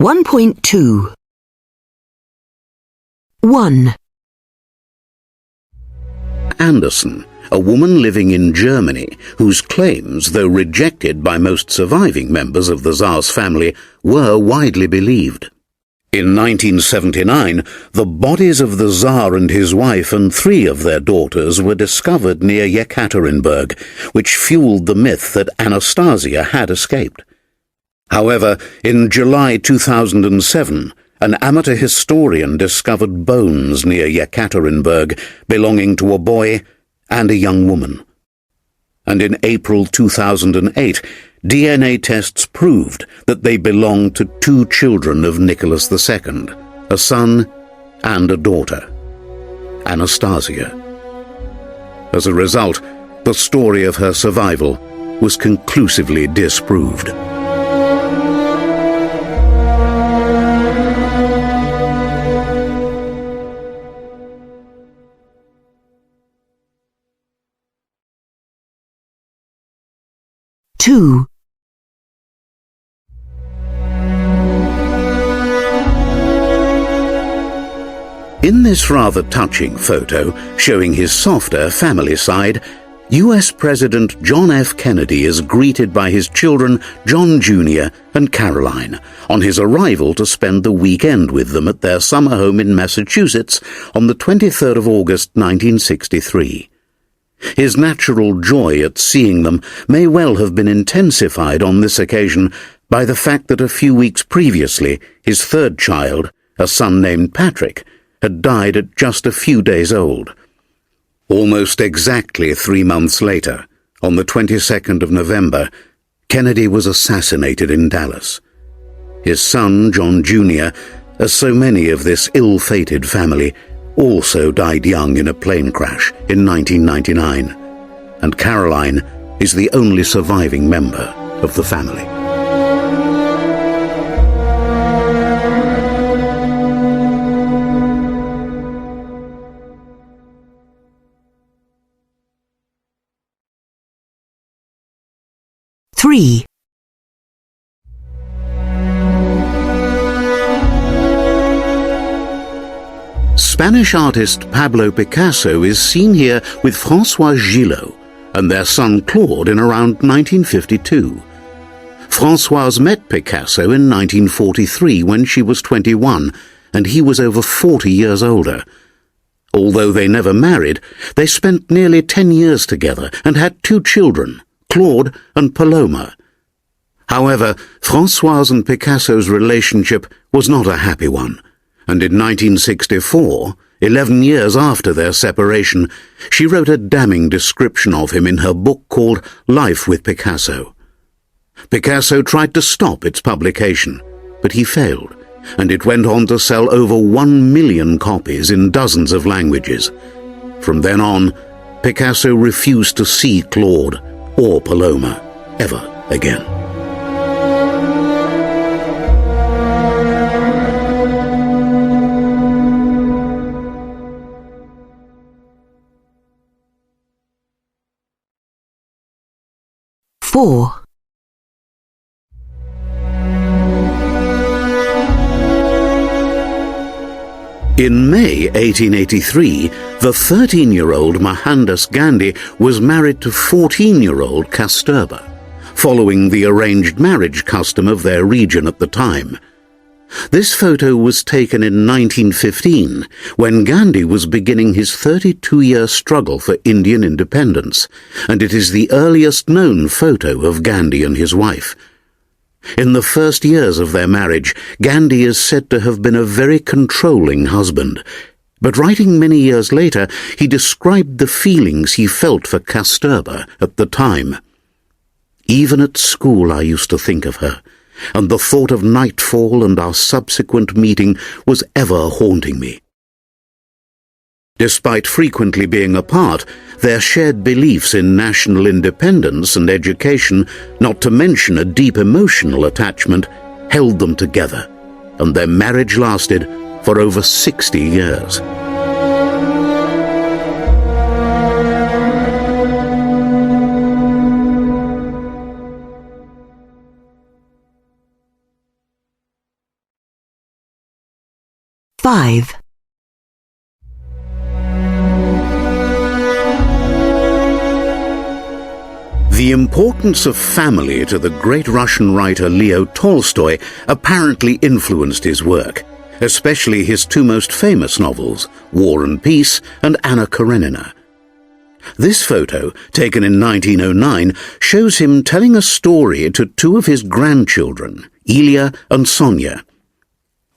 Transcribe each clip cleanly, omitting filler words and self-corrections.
1.2 1. Anderson, a woman living in Germany whose claims, though rejected by most surviving members of the Tsar's family, were widely believed. In 1979, the bodies of the Tsar and his wife and 3 of their daughters were discovered near Yekaterinburg, which fueled the myth that Anastasia had escaped. However, in July 2007, an amateur historian discovered bones near Yekaterinburg belonging to a boy and a young woman. And in April 2008, DNA tests proved that they belonged to 2 children of Nicholas II, a son and a daughter, Anastasia. As a result, the story of her survival was conclusively disproved. Two. In this rather touching photo, showing his softer family side, US President John F. Kennedy is greeted by his children John Jr. and Caroline on his arrival to spend the weekend with them at their summer home in Massachusetts on the 23rd of August 1963. His natural joy at seeing them may well have been intensified on this occasion by the fact that a few weeks previously his 3rd child, a son named Patrick, had died at just a few days old. Almost exactly 3 months later, on the 22nd of November, Kennedy was assassinated in Dallas. His son, John Jr., as so many of this ill-fated family, also died young in a plane crash in 1999, and Caroline is the only surviving member of the family. Three. Spanish artist Pablo Picasso is seen here with François Gillot and their son Claude in around 1952. Françoise met Picasso in 1943 when she was 21, and he was over 40 years older. Although they never married, they spent nearly 10 years together and had 2 children, Claude and Paloma. However, Françoise and Picasso's relationship was not a happy one, and in 1964, 11 years after their separation, she wrote a damning description of him in her book called Life with Picasso. Picasso tried to stop its publication, but he failed, and it went on to sell over 1 million copies in dozens of languages. From then on, Picasso refused to see Claude or Paloma ever again. Four. In May 1883, the 13-year-old Mohandas Gandhi was married to 14-year-old Kasturba, following the arranged marriage custom of their region at the time. This photo was taken in 1915, when Gandhi was beginning his 32-year struggle for Indian independence, and it is the earliest known photo of Gandhi and his wife. In the first years of their marriage, Gandhi is said to have been a very controlling husband, but writing many years later, he described the feelings he felt for Kasturba at the time. Even at school I used to think of her, and the thought of nightfall and our subsequent meeting was ever haunting me. Despite frequently being apart, their shared beliefs in national independence and education, not to mention a deep emotional attachment, held them together, and their marriage lasted for over 60 years. 5. The importance of family to the great Russian writer Leo Tolstoy apparently influenced his work, especially his two most famous novels, War and Peace and Anna Karenina. This photo, taken in 1909, shows him telling a story to two of his grandchildren, Ilya and Sonia.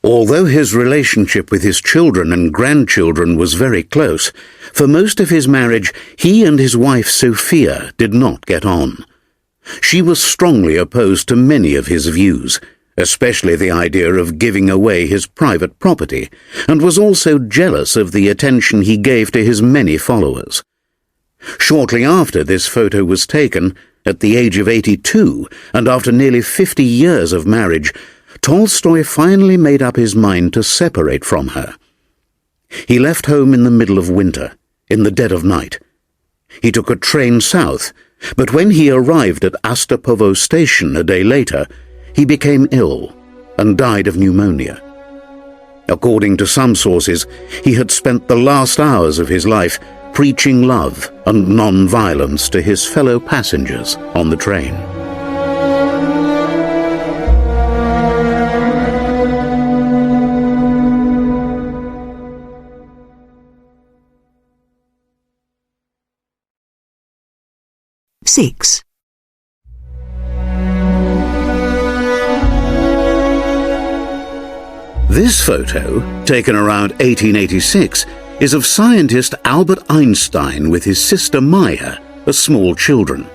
Although his relationship with his children and grandchildren was very close, for most of his marriage he and his wife Sophia did not get on. She was strongly opposed to many of his views, especially the idea of giving away his private property, and was also jealous of the attention he gave to his many followers. Shortly after this photo was taken, at the age of 82, and after nearly 50 years of marriage, Tolstoy finally made up his mind to separate from her. He left home in the middle of winter, in the dead of night. He took a train south, but when he arrived at Astapovo station a day later, he became ill and died of pneumonia. According to some sources, he had spent the last hours of his life preaching love and non-violence to his fellow passengers on the train. Six. This photo, taken around 1886, is of scientist Albert Einstein with his sister Maya as small children.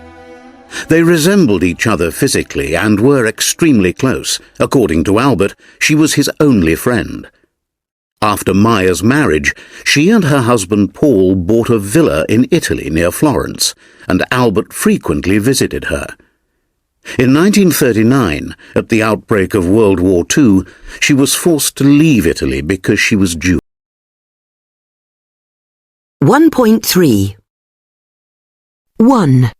They resembled each other physically and were extremely close. According to Albert, she was his only friend. After Maya's marriage, she and her husband Paul bought a villa in Italy near Florence, and Albert frequently visited her. In 1939, at the outbreak of World War II, she was forced to leave Italy because she was Jewish. 1.3. 1.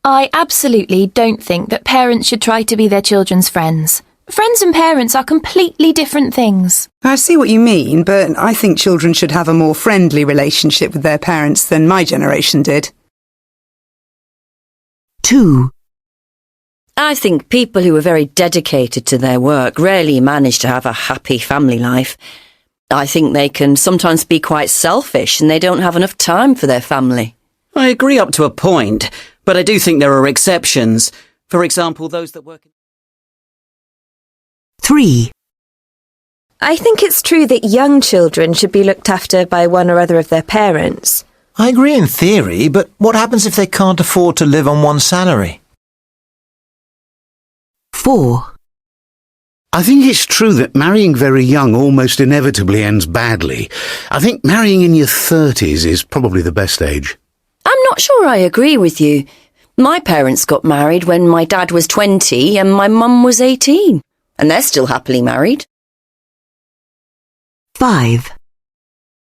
I absolutely don't think that parents should try to be their children's friends. Friends and parents are completely different things. I see what you mean, but I think children should have a more friendly relationship with their parents than my generation did. 2. I think people who are very dedicated to their work rarely manage to have a happy family life. I think they can sometimes be quite selfish and they don't have enough time for their family. I agree up to a point, but I do think there are exceptions. For example, those that work... 3. I think it's true that young children should be looked after by one or other of their parents. I agree in theory, but what happens if they can't afford to live on one salary? 4. I think it's true that marrying very young almost inevitably ends badly. I think marrying in your 30s is probably the best age. I'm not sure I agree with you. My parents got married when my dad was 20 and my mum was 18, and they're still happily married. 5.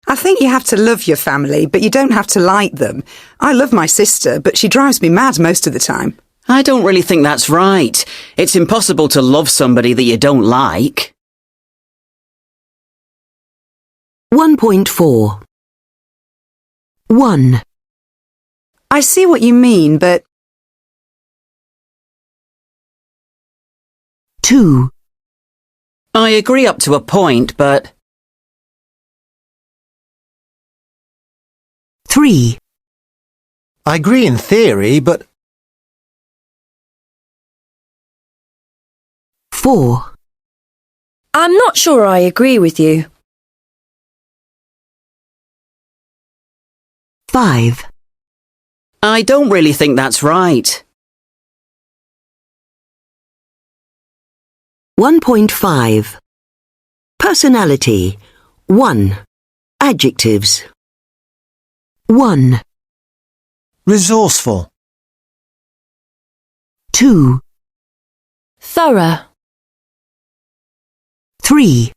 I think you have to love your family, but you don't have to like them. I love my sister, but she drives me mad most of the time. I don't really think that's right. It's impossible to love somebody that you don't like. 1.4. 1. I see what you mean, but... 2. I agree up to a point, but... 3. I agree in theory, but... 4. I'm not sure I agree with you. 5. I don't really think that's right. 1.5. Personality. 1. Adjectives. 1. Resourceful. 2. Thorough. 3.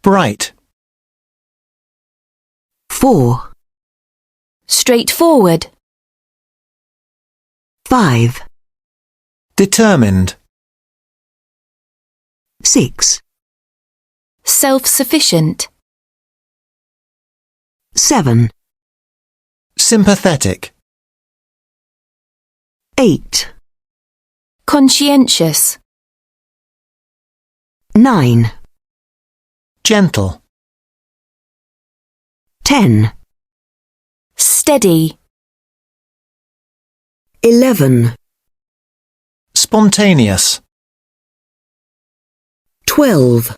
Bright. 4. Straightforward. 5. Determined. 6. self-sufficient. 7, Sympathetic. 8, Conscientious. 9, Gentle. 10, Steady. 11, Spontaneous. 12,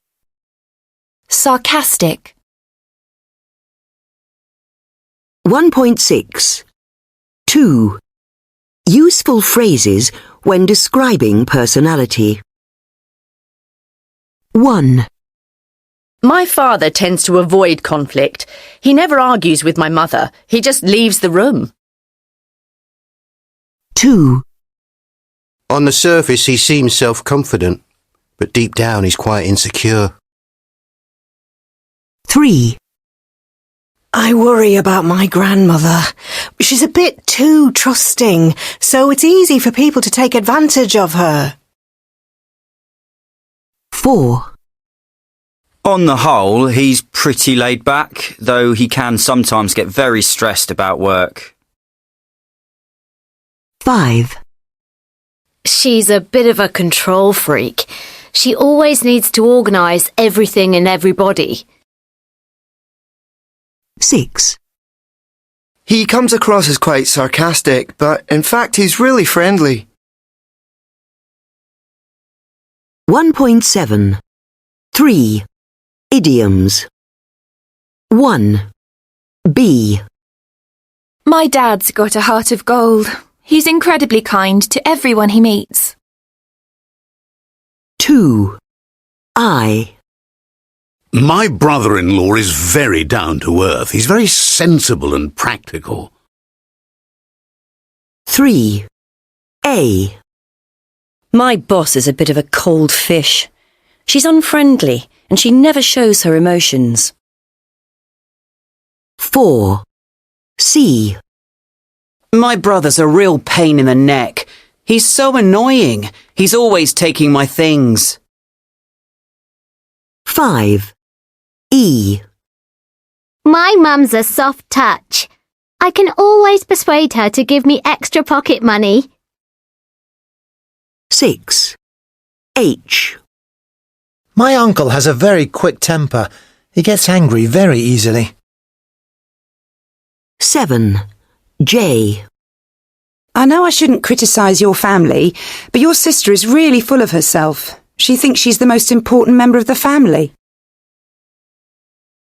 Sarcastic. 1.6. 2. Useful phrases when describing personality. 1, My father tends to avoid conflict. He never argues with my mother. He just leaves the room. 2, On the surface, he seems self-confident, but deep down he's quite insecure. 3, I worry about my grandmother. She's a bit too trusting, so it's easy for people to take advantage of her. 4, On the whole, he's pretty laid back, though he can sometimes get very stressed about work. 5, She's a bit of a control freak. She always needs to organise everything and everybody. 6, He comes across as quite sarcastic, but in fact he's really friendly. 1.7. 3. Idioms. 1. B. My dad's got a heart of gold. He's incredibly kind to everyone he meets. 2. I. My brother-in-law is very down to earth. He's very sensible and practical. 3. A. My boss is a bit of a cold fish. She's unfriendly and she never shows her emotions. 4. C. My brother's a real pain in the neck. He's so annoying. He's always taking my things. 5. E. My mum's a soft touch. I can always persuade her to give me extra pocket money. 6. H. My uncle has a very quick temper. He gets angry very easily. 7. J. I know I shouldn't criticise your family, but your sister is really full of herself. She thinks she's the most important member of the family.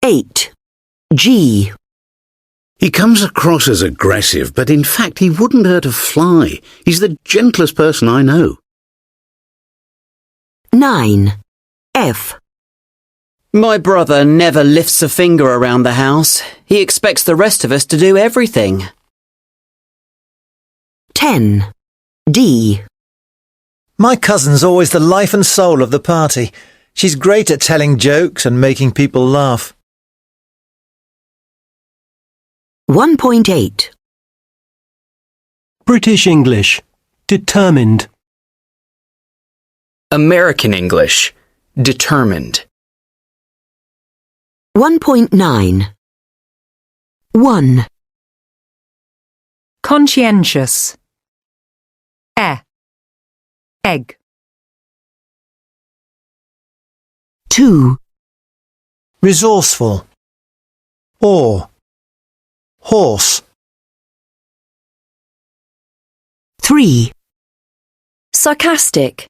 8. G. He comes across as aggressive, but in fact he wouldn't hurt a fly. He's the gentlest person I know. 9. F. My brother never lifts a finger around the house. He expects the rest of us to do everything. 10. D. My cousin's always the life and soul of the party. She's great at telling jokes and making people laugh. 1.8. British English. Determined. American English. Determined. 1.9. 1. Conscientious. Egg. 2. Resourceful. Horse. 3. Sarcastic.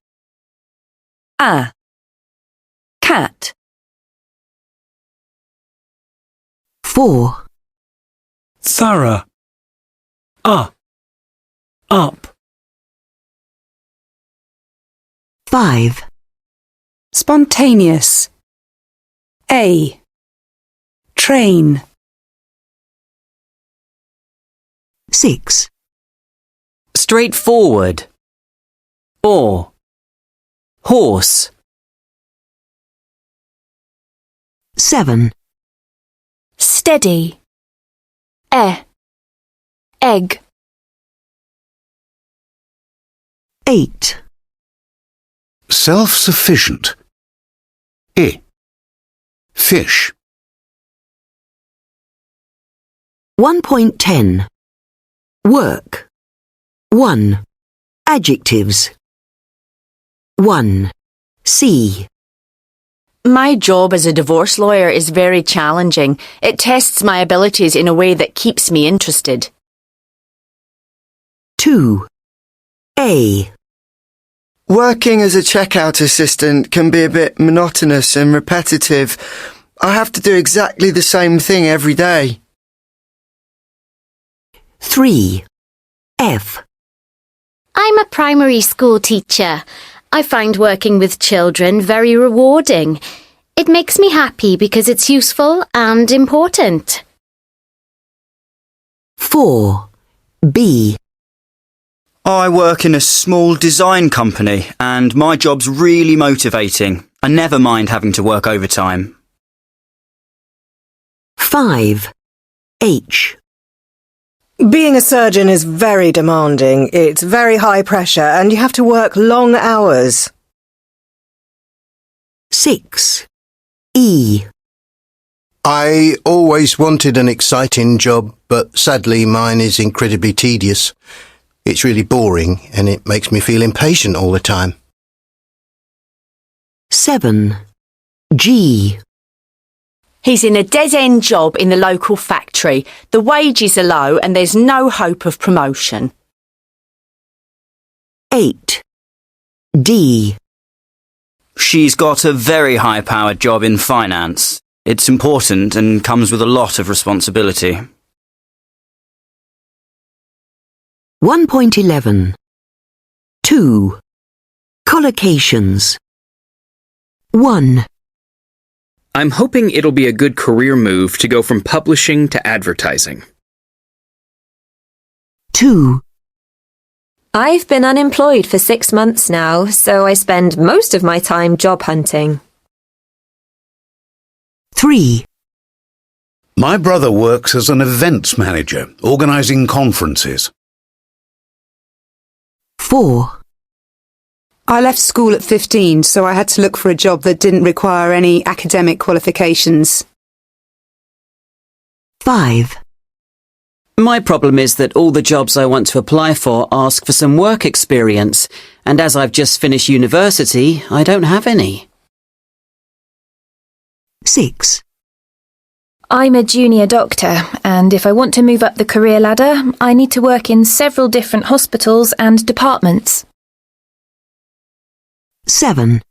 Cat. 4. Thorough. Up. 5. Spontaneous. A. Train. 6. Straightforward. Horse. 7. Steady. Egg. 8. Self-sufficient. Fish. 1.10. Work. 1. Adjectives. 1. C. My job as a divorce lawyer is very challenging. It tests my abilities in a way that keeps me interested. 2. A. Working as a checkout assistant can be a bit monotonous and repetitive. I have to do exactly the same thing every day. 3. F. I'm a primary school teacher. I find working with children very rewarding. It makes me happy because it's useful and important. 4. B. I work in a small design company and my job's really motivating. I never mind having to work overtime. 5. H. Being a surgeon is very demanding. It's very high pressure and you have to work long hours. 6. E. I always wanted an exciting job, but sadly mine is incredibly tedious. It's really boring and it makes me feel impatient all the time. 7. G. He's in a dead-end job in the local factory. The wages are low and there's no hope of promotion. 8. D. She's got a very high-powered job in finance. It's important and comes with a lot of responsibility. 1.11. 2. Collocations. 1. I'm hoping it'll be a good career move to go from publishing to advertising. 2. I've been unemployed for 6 months now, so I spend most of my time job hunting. 3. My brother works as an events manager, organising conferences. 4. I left school at 15, so I had to look for a job that didn't require any academic qualifications. 5. My problem is that all the jobs I want to apply for ask for some work experience, and as I've just finished university, I don't have any. 6. I'm a junior doctor, and if I want to move up the career ladder, I need to work in several different hospitals and departments. 7.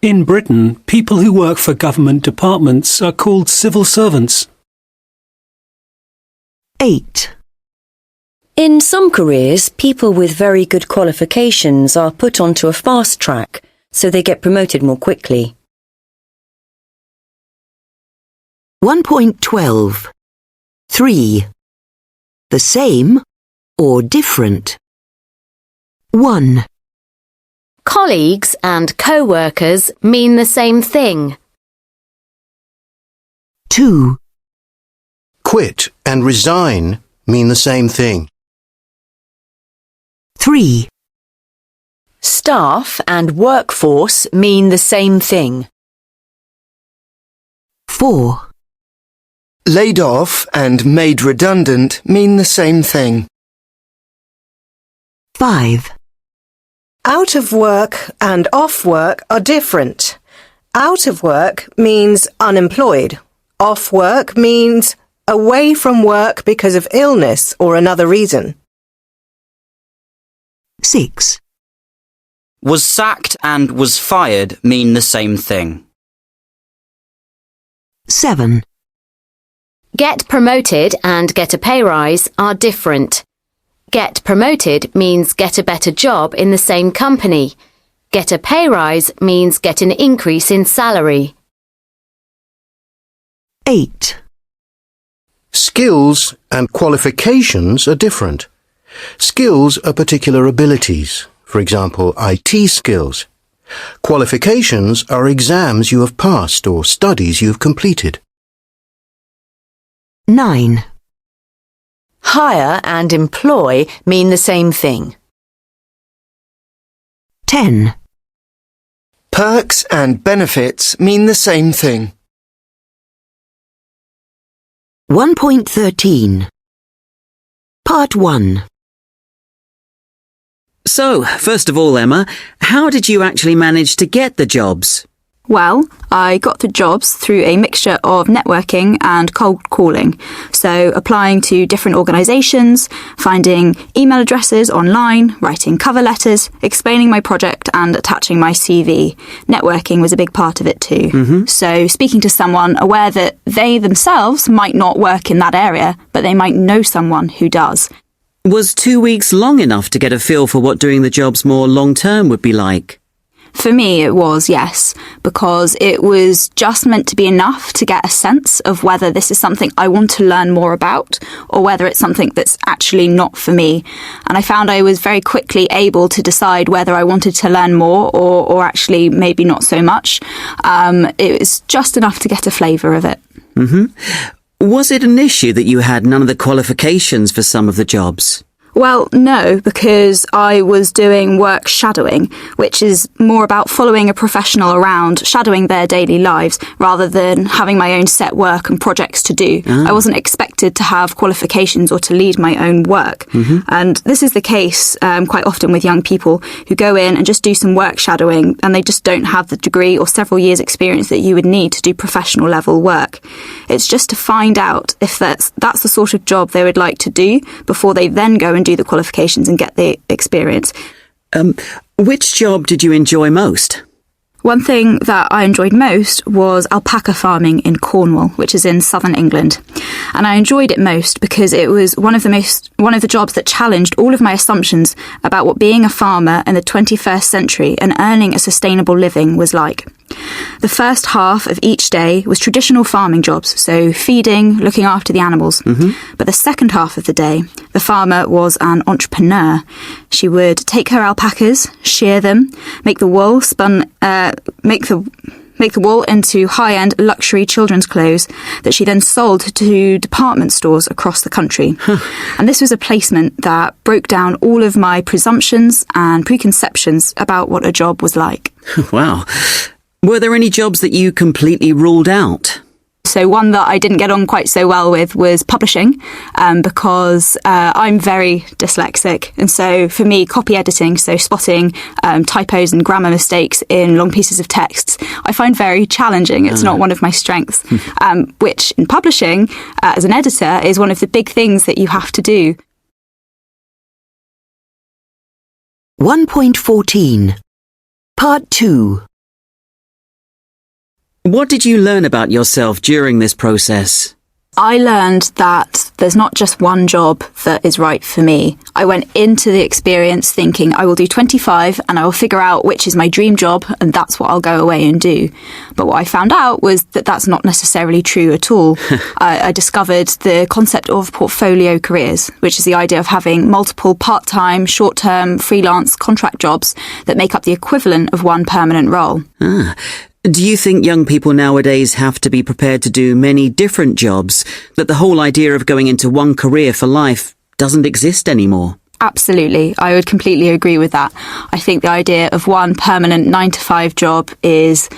In Britain, people who work for government departments are called civil servants. 8. In some careers, people with very good qualifications are put onto a fast track, so they get promoted more quickly. 1.12. 3. The same or different. 1. Colleagues and co-workers mean the same thing. 2. Quit and resign mean the same thing. 3. Staff and workforce mean the same thing. 4. Laid off and made redundant mean the same thing. 5. Out of work and off work are different. Out of work means unemployed. Off work means away from work because of illness or another reason. 6. Was sacked and was fired mean the same thing. 7. Get promoted and get a pay rise are different. Get promoted means get a better job in the same company. Get a pay rise means get an increase in salary. 8. Skills and qualifications are different. Skills are particular abilities, for example, IT skills. Qualifications are exams you have passed or studies you have completed. 9. Hire and employ mean the same thing. 10. Perks and benefits mean the same thing. 1.13 Part 1. So, first of all, Emma, how did you actually manage to get the jobs? Well, I got the jobs through a mixture of networking and cold calling. So applying to different organisations, finding email addresses online, writing cover letters, explaining my project and attaching my CV. Networking was a big part of it too. So speaking to someone aware that they themselves might not work in that area, but they might know someone who does. Was 2 weeks long enough to get a feel for what doing the jobs more long-term would be like? For me, it was, yes, because it was just meant to be enough to get a sense of whether this is something I want to learn more about or whether it's something that's actually not for me. And I found I was very quickly able to decide whether I wanted to learn more or actually maybe not so much. It was just enough to get a flavour of it. Was it an issue that you had none of the qualifications for some of the jobs? Well, no, because I was doing work shadowing, which is more about following a professional around, shadowing their daily lives, rather than having my own set work and projects to do. I wasn't expected to have qualifications or to lead my own work. And this is the case quite often with young people who go in and just do some work shadowing and they just don't have the degree or several years experience that you would need to do professional level work. It's just to find out if that's the sort of job they would like to do before they then go and do the qualifications and get the experience. Which job did you enjoy most? One thing that I enjoyed most was alpaca farming in Cornwall, which is in southern England. And I enjoyed it most because it was one of the jobs that challenged all of my assumptions about what being a farmer in the 21st century and earning a sustainable living was like. The first half of each day was traditional farming jobs, so feeding, looking after the animals. But the second half of the day, the farmer was an entrepreneur. She would take her alpacas, shear them, make the wool into high-end luxury children's clothes that she then sold to department stores across the country. And this was a placement that broke down all of my presumptions and preconceptions about what a job was like. Wow. Were there any jobs that you completely ruled out? So one that I didn't get on quite so well with was publishing, because I'm very dyslexic. And so for me, copy editing, so spotting typos and grammar mistakes in long pieces of text, I find very challenging. It's not one of my strengths, which in publishing, as an editor, is one of the big things that you have to do. 1.14 Part 2. What did you learn about yourself during this process? I learned that there's not just one job that is right for me. I went into the experience thinking I will do 25 and I will figure out which is my dream job and that's what I'll go away and do. But what I found out was that that's not necessarily true at all. I discovered the concept of portfolio careers, which is the idea of having multiple part-time, short-term, freelance contract jobs that make up the equivalent of one permanent role. Do you think young people nowadays have to be prepared to do many different jobs, that the whole idea of going into one career for life doesn't exist anymore? Absolutely. I would completely agree with that. I think the idea of one permanent 9-to-5 job is,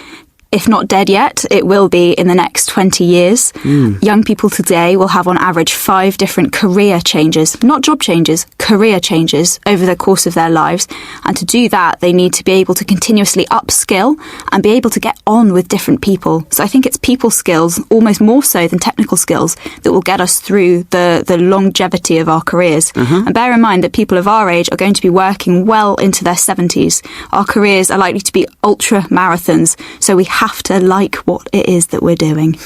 if not dead yet, it will be in the next 20 years. Young people today will have on average 5 different career changes, not job changes, career changes over the course of their lives. And to do that, they need to be able to continuously upskill and be able to get on with different people. So I think it's people skills, almost more so than technical skills, that will get us through the longevity of our careers. And bear in mind that people of our age are going to be working well into their 70s. Our careers are likely to be ultra marathons, so we have to like what it is that we're doing.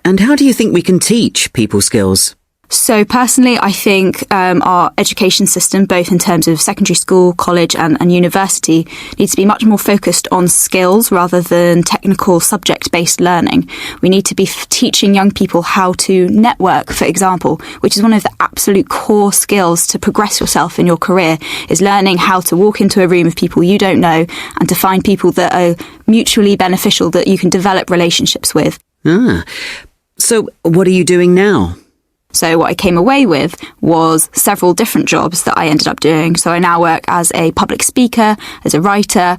And how do you think we can teach people skills? So personally, I think our education system, both in terms of secondary school, college and university, needs to be much more focused on skills rather than technical subject-based learning. We need to be teaching young people how to network, for example, which is one of the absolute core skills to progress yourself in your career, is learning how to walk into a room of people you don't know and to find people that are mutually beneficial that you can develop relationships with. So what are you doing now? So what I came away with was several different jobs that I ended up doing. So I now work as a public speaker, as a writer,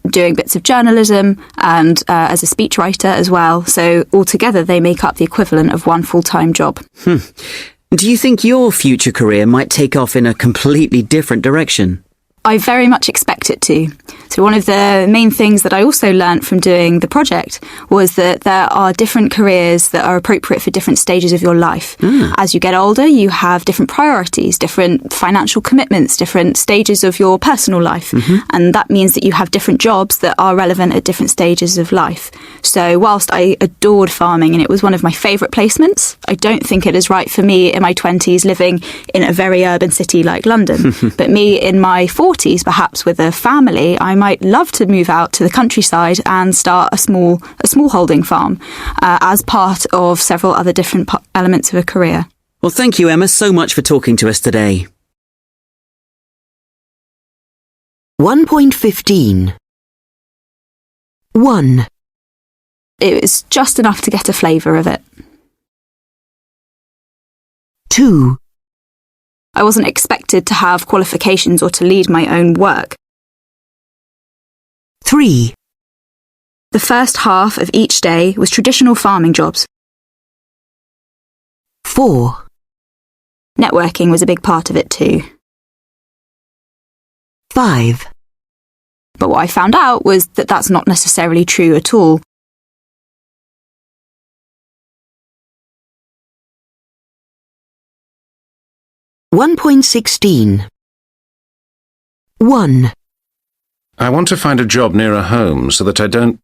doing bits of journalism, and as a speechwriter as well. So altogether, they make up the equivalent of one full-time job. Do you think your future career might take off in a completely different direction? I very much expect it to. So one of the main things that I also learnt from doing the project was that there are different careers that are appropriate for different stages of your life. As you get older, you have different priorities, different financial commitments, different stages of your personal life. And that means that you have different jobs that are relevant at different stages of life. So whilst I adored farming and it was one of my favourite placements, I don't think it is right for me in my 20s living in a very urban city like London. But me in my 40s, perhaps with a family, I might love to move out to the countryside and start a small holding farm as part of several other different elements of a career. Well, thank you, Emma, so much for talking to us today. 1.15 1. It was just enough to get a flavour of it. 2. I wasn't expected to have qualifications or to lead my own work. 3. The first half of each day was traditional farming jobs. 4. Networking was a big part of it too. 5. But what I found out was that that's not necessarily true at all. 1.16 1. I want to find a job nearer home so that I don't...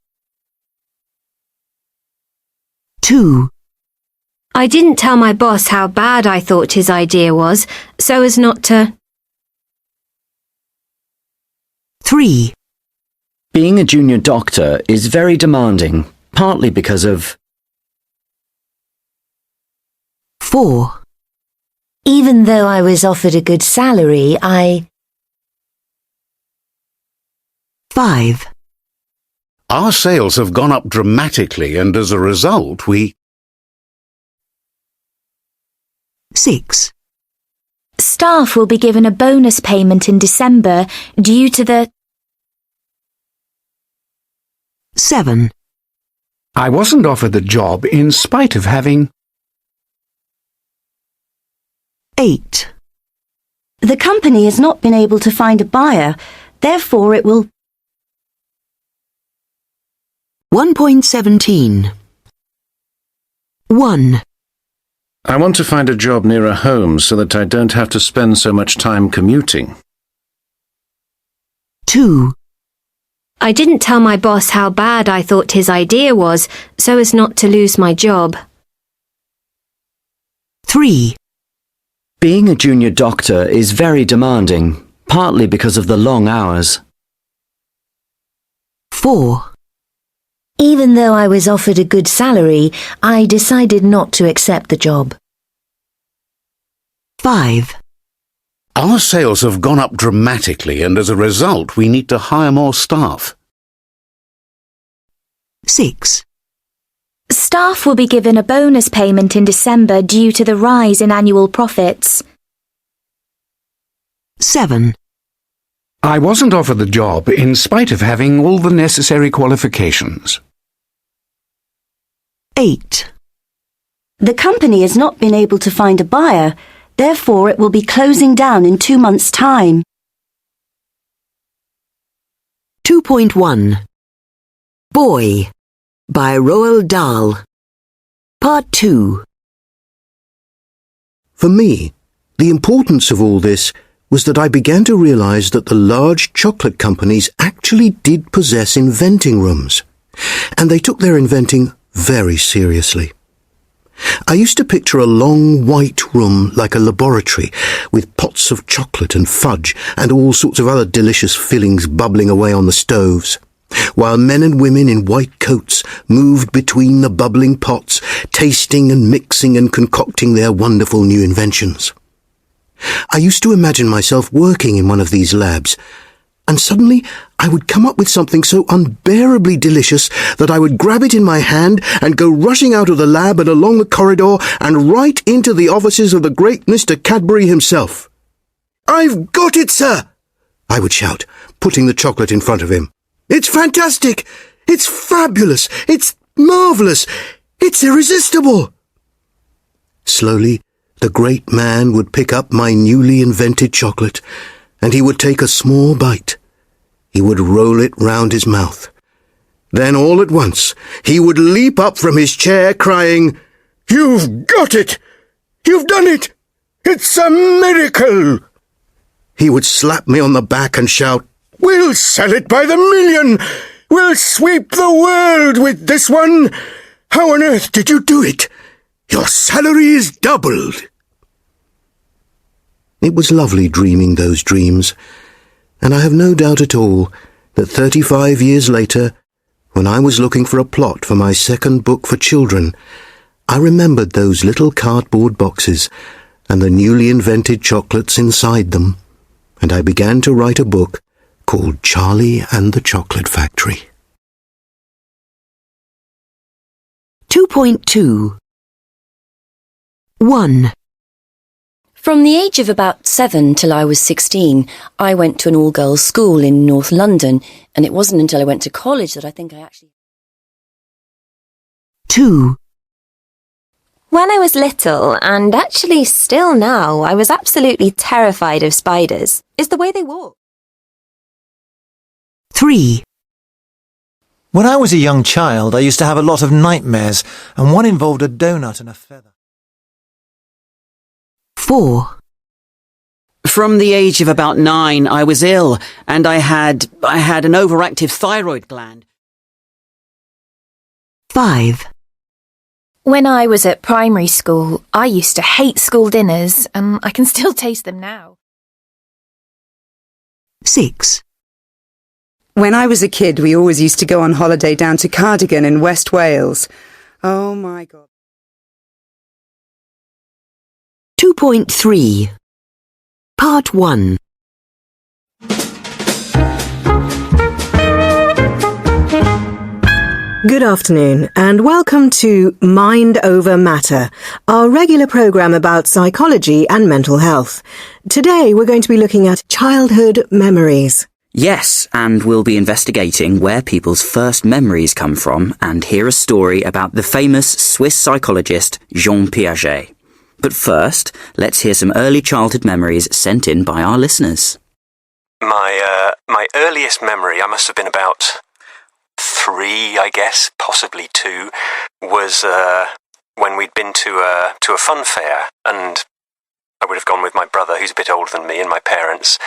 2. I didn't tell my boss how bad I thought his idea was, so as not to... 3. Being a junior doctor is very demanding, partly because of... 4. Even though I was offered a good salary, 5. Our sales have gone up dramatically, and as a result, we... 6. Staff will be given a bonus payment in December due to the... 7. I wasn't offered the job in spite of having... 8. The company has not been able to find a buyer, therefore it will... 1.17 1. I want to find a job nearer home so that I don't have to spend so much time commuting. 2. I didn't tell my boss how bad I thought his idea was, so as not to lose my job. 3. Being a junior doctor is very demanding, partly because of the long hours. 4. Even though I was offered a good salary, I decided not to accept the job. 5. Our sales have gone up dramatically, and as a result, we need to hire more staff. 6. Staff will be given a bonus payment in December due to the rise in annual profits. 7. I wasn't offered the job in spite of having all the necessary qualifications. 8. The company has not been able to find a buyer, therefore it will be closing down in 2 months' time. 2.1 Boy by Roald Dahl. Part 2. For me, the importance of all this was that I began to realize that the large chocolate companies actually did possess inventing rooms, and they took their inventing very seriously. I used to picture a long white room like a laboratory, with pots of chocolate and fudge and all sorts of other delicious fillings bubbling away on the stoves, while men and women in white coats moved between the bubbling pots, tasting and mixing and concocting their wonderful new inventions. I used to imagine myself working in one of these labs, and suddenly I would come up with something so unbearably delicious that I would grab it in my hand and go rushing out of the lab and along the corridor and right into the offices of the great Mr. Cadbury himself. "I've got it, sir!" I would shout, putting the chocolate in front of him. "It's fantastic! It's fabulous! It's marvellous! It's irresistible!" Slowly, the great man would pick up my newly invented chocolate, and he would take a small bite. He would roll it round his mouth. Then all at once he would leap up from his chair crying, "You've got it! You've done it! It's a miracle!" He would slap me on the back and shout, "We'll sell it by the million! We'll sweep the world with this one! How on earth did you do it? Your salary is doubled!" It was lovely dreaming those dreams, and I have no doubt at all that 35 years later, when I was looking for a plot for my second book for children, I remembered those little cardboard boxes and the newly invented chocolates inside them, and I began to write a book called Charlie and the Chocolate Factory. 2.2 1. From the age of about 7 till I was 16, I went to an all-girls school in North London, and it wasn't until I went to college that I think I actually... 2. When I was little, and actually still now, I was absolutely terrified of spiders. It's the way they walk. 3. When I was a young child, I used to have a lot of nightmares, and one involved a donut and a feather. 4. From the age of about 9, I was ill, and I had an overactive thyroid gland. 5. When I was at primary school, I used to hate school dinners, and I can still taste them now. 6. When I was a kid, we always used to go on holiday down to Cardigan in West Wales. Oh my God. 2.3 Part 1. Good afternoon and welcome to Mind Over Matter, our regular programme about psychology and mental health. Today we're going to be looking at childhood memories. Yes, and we'll be investigating where people's first memories come from and hear a story about the famous Swiss psychologist Jean Piaget. But first, let's hear some early childhood memories sent in by our listeners. My earliest memory, I must have been about 3, I guess, possibly 2, was when we'd been to a fun fair, and I would have gone with my brother, who's a bit older than me, and my parents,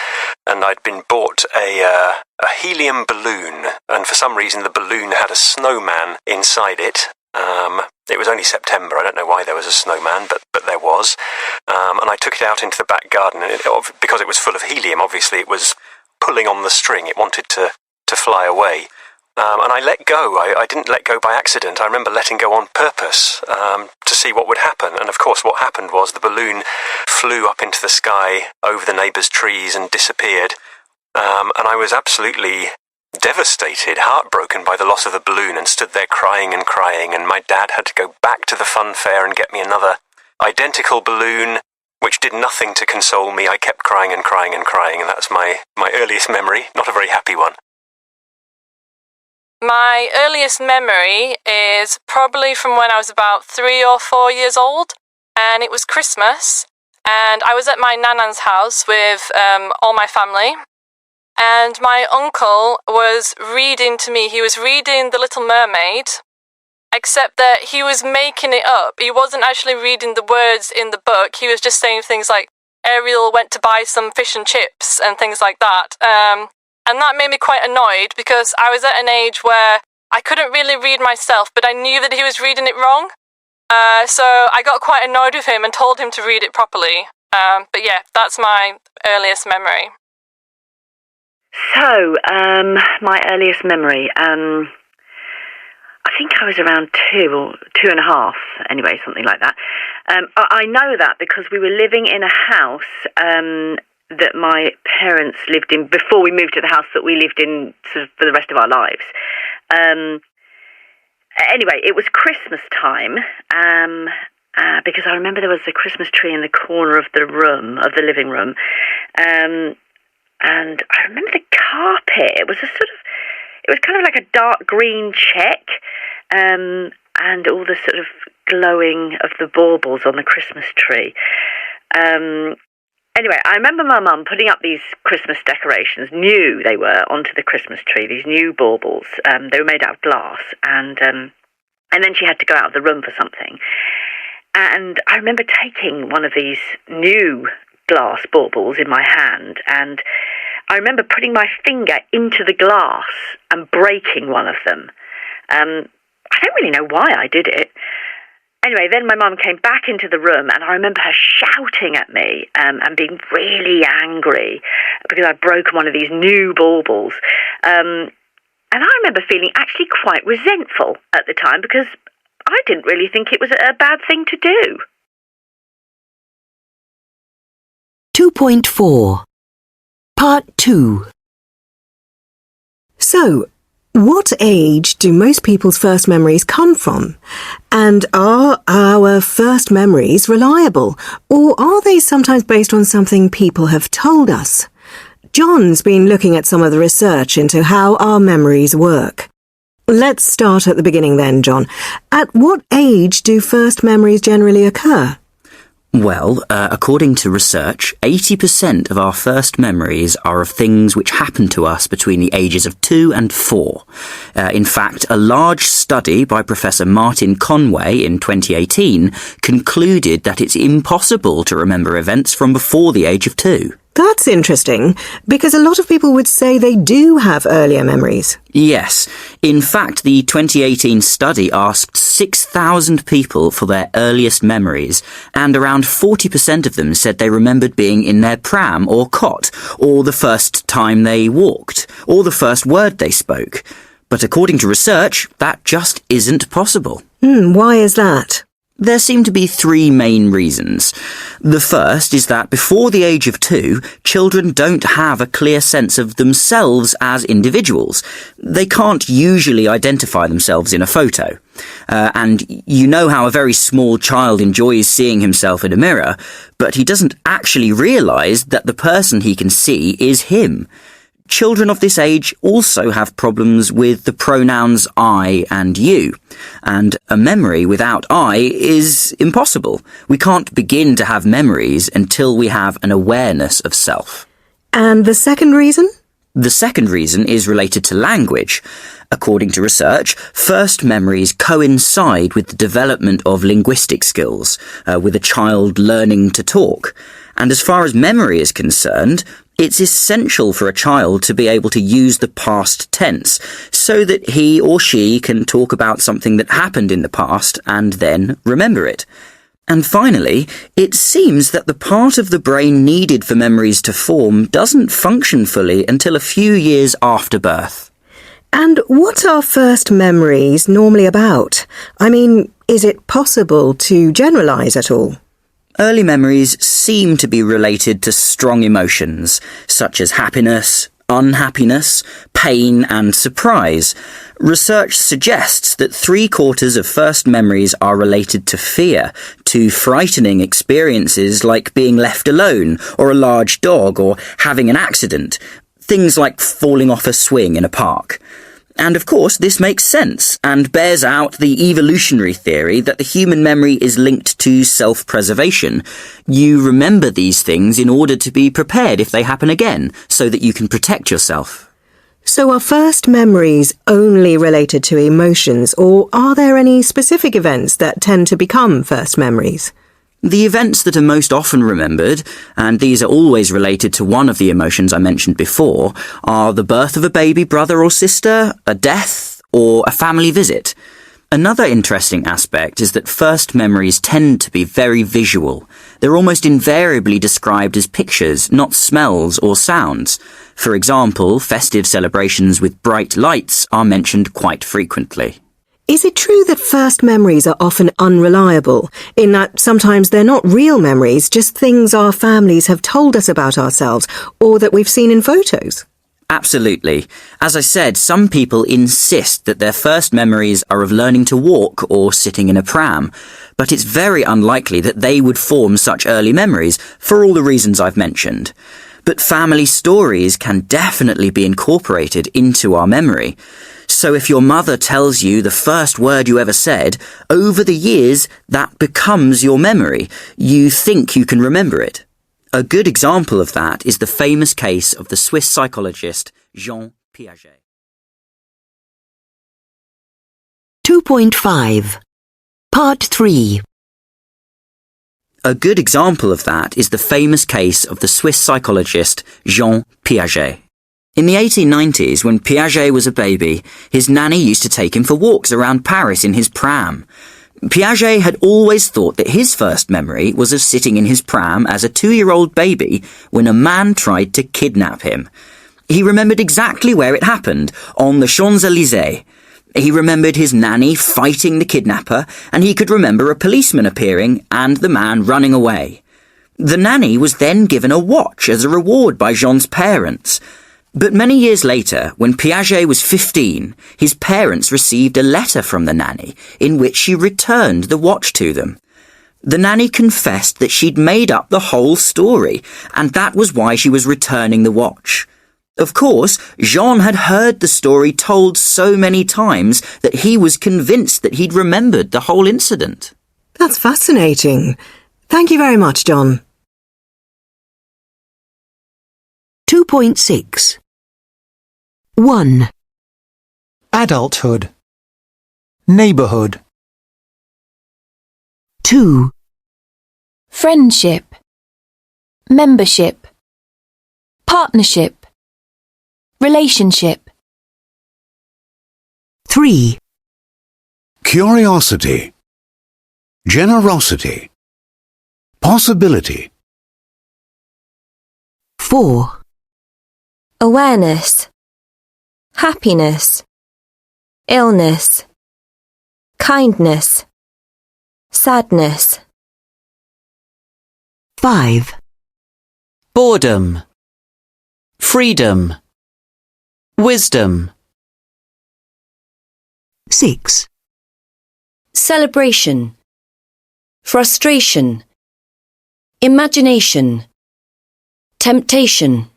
and I'd been bought a helium balloon, and for some reason the balloon had a snowman inside it. It was only September, I don't know why there was a snowman, but there was, and I took it out into the back garden, and because it was full of helium, obviously it was pulling on the string, it wanted to fly away. And I let go. I didn't let go by accident. I remember letting go on purpose to see what would happen. And of course what happened was the balloon flew up into the sky over the neighbours' trees and disappeared. And I was absolutely devastated, heartbroken by the loss of the balloon, and stood there crying and crying. And my dad had to go back to the fun fair and get me another identical balloon, which did nothing to console me. I kept crying and crying and crying. And that's my earliest memory. Not a very happy one. My earliest memory is probably from when I was about 3 or 4 years old, and it was Christmas, and I was at my nana's house with all my family, and my uncle was reading to me. He was reading The Little Mermaid, except that he was making it up. He wasn't actually reading the words in the book. He was just saying things like, Ariel went to buy some fish and chips, and things like that. And that made me quite annoyed because I was at an age where I couldn't really read myself, but I knew that he was reading it wrong. So I got quite annoyed with him and told him to read it properly. But yeah, that's my earliest memory. So, my earliest memory, I think I was around 2 or 2.5, anyway, something like that. I know that because we were living in a house that my parents lived in before we moved to the house that we lived in sort of for the rest of our lives. Anyway, it was Christmas time, because I remember there was a Christmas tree in the corner of the living room, and I remember the carpet. It was kind of like a dark green check, and all the sort of glowing of the baubles on the Christmas tree. Anyway, I remember my mum putting up these Christmas decorations, new they were, onto the Christmas tree, these new baubles. They were made out of glass, and then she had to go out of the room for something. And I remember taking one of these new glass baubles in my hand, and I remember putting my finger into the glass and breaking one of them. I don't really know why I did it. Anyway, then my mum came back into the room, and I remember her shouting at me and being really angry because I'd broken one of these new baubles. And I remember feeling actually quite resentful at the time because I didn't really think it was a bad thing to do. 2.4 Part 2. So, what age do most people's first memories come from? And are our first memories reliable? Or are they sometimes based on something people have told us? John's been looking at some of the research into how our memories work. Let's start at the beginning then, John. At what age do first memories generally occur? Well, according to research, 80% of our first memories are of things which happened to us between the ages of 2 and 4. In fact, a large study by Professor Martin Conway in 2018 concluded that it's impossible to remember events from before the age of 2. That's interesting, because a lot of people would say they do have earlier memories. Yes. In fact, the 2018 study asked 6,000 people for their earliest memories, and around 40% of them said they remembered being in their pram or cot, or the first time they walked, or the first word they spoke. But according to research, that just isn't possible. Why is that? There seem to be 3 main reasons. The first is that before the age of 2, children don't have a clear sense of themselves as individuals. They can't usually identify themselves in a photo. And you know how a very small child enjoys seeing himself in a mirror, but he doesn't actually realise that the person he can see is him. Children of this age also have problems with the pronouns I and you, and a memory without I is impossible. We can't begin to have memories until we have an awareness of self. And the second reason? The second reason is related to language. According to research, first memories coincide with the development of linguistic skills, with a child learning to talk. And as far as memory is concerned, it's essential for a child to be able to use the past tense so that he or she can talk about something that happened in the past and then remember it. And finally, it seems that the part of the brain needed for memories to form doesn't function fully until a few years after birth. And what are first memories normally about? I mean, is it possible to generalise at all? Early memories seem to be related to strong emotions, such as happiness, unhappiness, pain and surprise. Research suggests that 3/4 of first memories are related to fear, to frightening experiences like being left alone, or a large dog, or having an accident, things like falling off a swing in a park. And of course, this makes sense and bears out the evolutionary theory that the human memory is linked to self-preservation. You remember these things in order to be prepared if they happen again, so that you can protect yourself. So are first memories only related to emotions, or are there any specific events that tend to become first memories? The events that are most often remembered, and these are always related to one of the emotions I mentioned before, are the birth of a baby brother or sister, a death, or a family visit. Another interesting aspect is that first memories tend to be very visual. They're almost invariably described as pictures, not smells or sounds. For example, festive celebrations with bright lights are mentioned quite frequently. Is it true that first memories are often unreliable, in that sometimes they're not real memories, just things our families have told us about ourselves or that we've seen in photos? Absolutely. As I said, some people insist that their first memories are of learning to walk or sitting in a pram, but it's very unlikely that they would form such early memories for all the reasons I've mentioned. But family stories can definitely be incorporated into our memory. So if your mother tells you the first word you ever said, over the years that becomes your memory. You think you can remember it. A good example of that is the famous case of the Swiss psychologist Jean Piaget. 2.5. Part 3. A good example of that is the famous case of the Swiss psychologist Jean Piaget. In the 1890s, when Piaget was a baby, his nanny used to take him for walks around Paris in his pram. Piaget had always thought that his first memory was of sitting in his pram as a 2-year-old baby when a man tried to kidnap him. He remembered exactly where it happened, on the Champs-Élysées. He remembered his nanny fighting the kidnapper, and he could remember a policeman appearing and the man running away. The nanny was then given a watch as a reward by Jean's parents. But many years later, when Piaget was 15, his parents received a letter from the nanny in which she returned the watch to them. The nanny confessed that she'd made up the whole story, and that was why she was returning the watch. Of course, Jean had heard the story told so many times that he was convinced that he'd remembered the whole incident. That's fascinating. Thank you very much, John. 2.6. 1. Adulthood. Neighbourhood. 2. Friendship. Membership. Partnership. Relationship. 3. Curiosity. Generosity. Possibility. 4. Awareness. Happiness. Illness. Kindness. Sadness. 5. Boredom. Freedom. Wisdom. 6. Celebration. Frustration. Imagination. Temptation.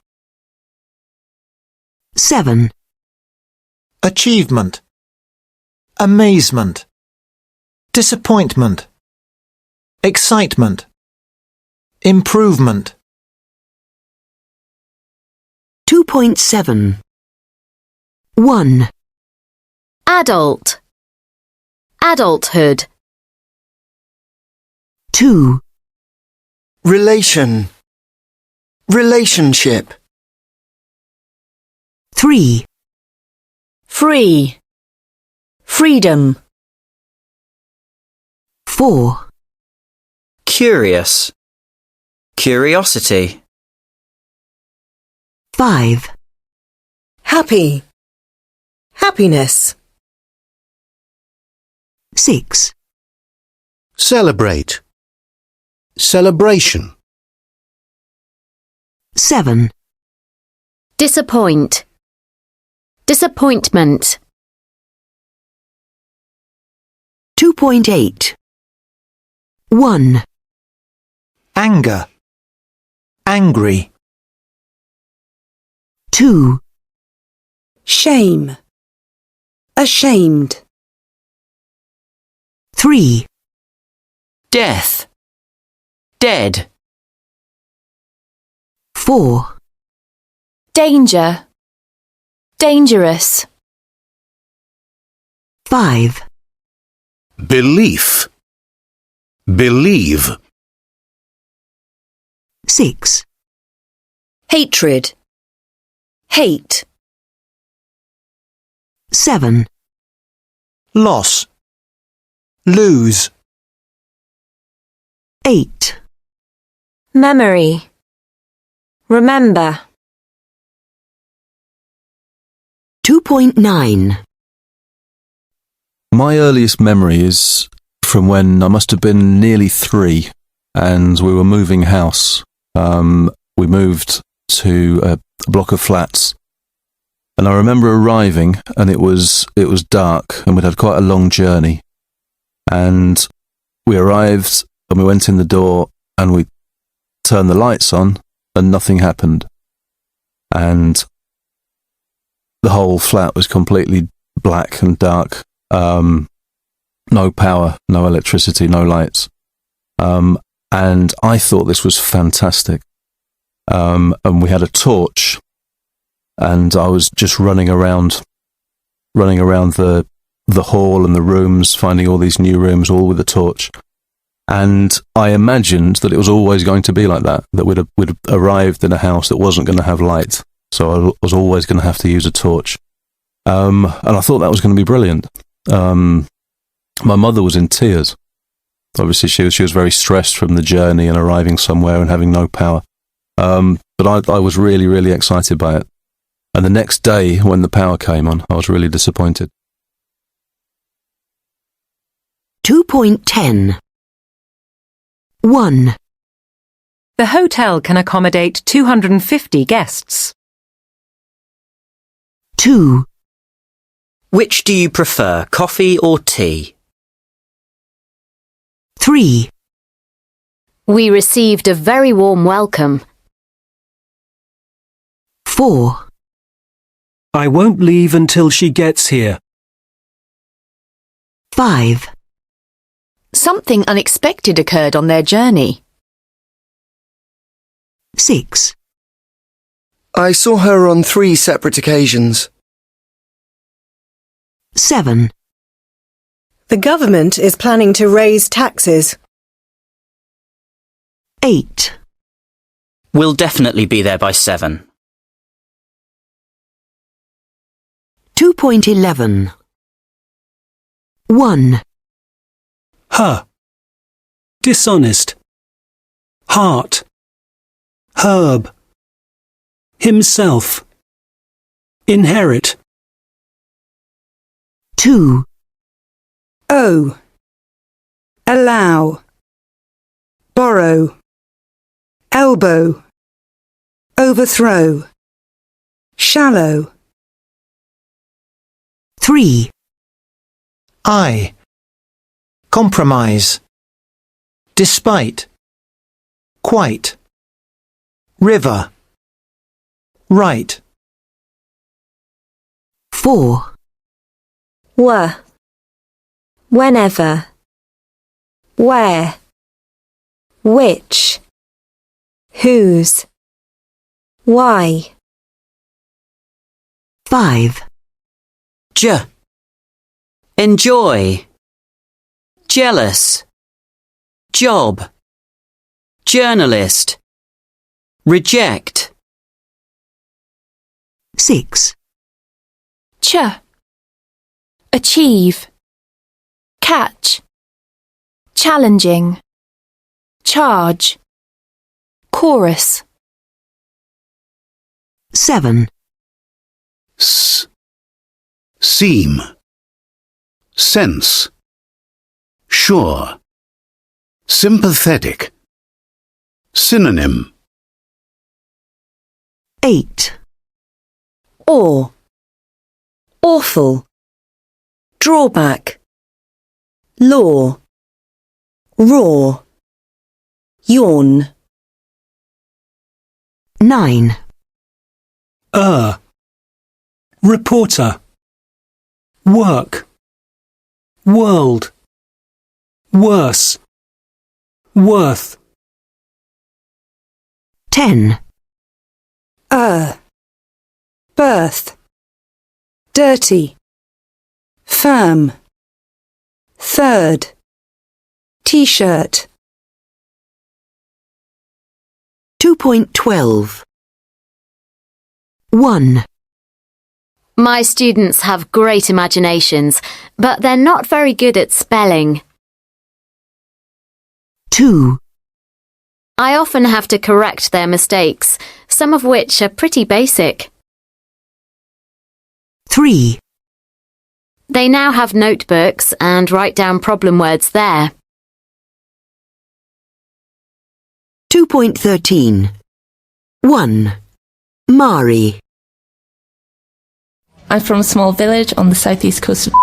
7. Achievement. Amazement. Disappointment. Excitement. Improvement. 2.7. 1. Adult. Adulthood. 2. Relation. Relationship. 3. Free. Freedom. 4. Curious. Curiosity. 5. Happy. Happiness. 6. Celebrate. Celebration. 7. Disappoint. Disappointment. 2.8. 1. Anger. Angry. 2. Shame. Ashamed. 3. Death. Dead. 4. Danger. Dangerous. 5. Belief. Believe. 6. Hatred. Hate. 7. Loss. Lose. 8. Memory. Remember. 2.9. My earliest memory is from when I must have been nearly 3 and we were moving house. We moved to a block of flats and I remember arriving and it was dark and we'd had quite a long journey and we arrived and we went in the door and we turned the lights on and nothing happened. And the whole flat was completely black and dark. No power, no electricity, no lights. And I thought this was fantastic. And we had a torch and I was just running around the hall and the rooms, finding all these new rooms, all with a torch. And I imagined that it was always going to be like that we'd arrived in a house that wasn't going to have light. So I was always going to have to use a torch. And I thought that was going to be brilliant. My mother was in tears. Obviously, she was very stressed from the journey and arriving somewhere and having no power. But I was really, really excited by it. And the next day, when the power came on, I was really disappointed. 2.10 1. The hotel can accommodate 250 guests. 2. Which do you prefer, coffee or tea? 3. We received a very warm welcome. 4. I won't leave until she gets here. 5. Something unexpected occurred on their journey. 6. I saw her on 3 separate occasions. 7. The government is planning to raise taxes. 8. We'll definitely be there by 7. 2.11 1. Her. Dishonest. Heart. Herb. Himself. Inherit. 2. Oh. Allow. Borrow. Elbow. Overthrow. Shallow. 3. I. Compromise. Despite. Quite. River. Right. 4. Were. Whenever. Where. Which. Whose. Why. 5. Enjoy. Jealous. Job. Journalist. Reject. 6. Achieve. Catch. Challenging. Charge. Chorus. 7. Seem. Sense. Sure. Sympathetic. Synonym. 8. Or. Awful. Drawback. Law. Raw. Yawn. 9. Reporter. Work. World. Worse. Worth. 10. Birth. Dirty. Firm. Third. T-shirt. 2.12 1. My students have great imaginations, but they're not very good at spelling. 2. I often have to correct their mistakes, some of which are pretty basic. 3. They now have notebooks and write down problem words there. 2.13. 1. Mari. I'm from a small village on the southeast coast of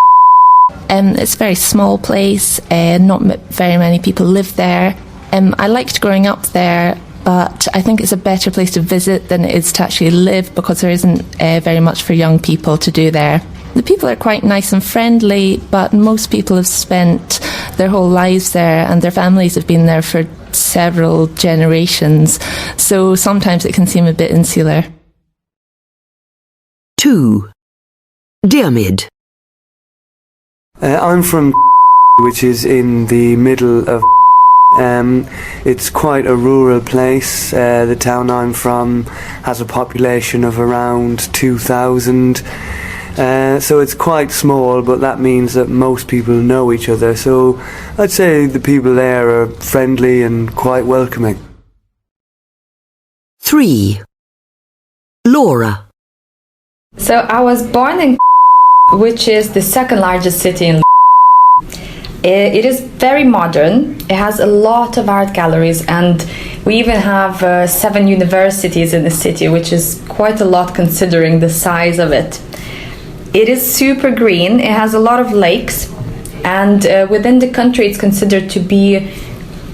it's a very small place, not very many people live there. I liked growing up there, but I think it's a better place to visit than it is to actually live because there isn't very much for young people to do there. The people are quite nice and friendly, but most people have spent their whole lives there and their families have been there for several generations, so sometimes it can seem a bit insular. 2. Diarmid. I'm from which is in the middle of it's quite a rural place. The town I'm from has a population of around 2,000. So it's quite small, but that means that most people know each other. So I'd say the people there are friendly and quite welcoming. 3. Laura. So I was born in which is the second largest city in It is very modern. It has a lot of art galleries and we even have 7 universities in the city, which is quite a lot considering the size of it. It is super green. It has a lot of lakes and within the country it's considered to be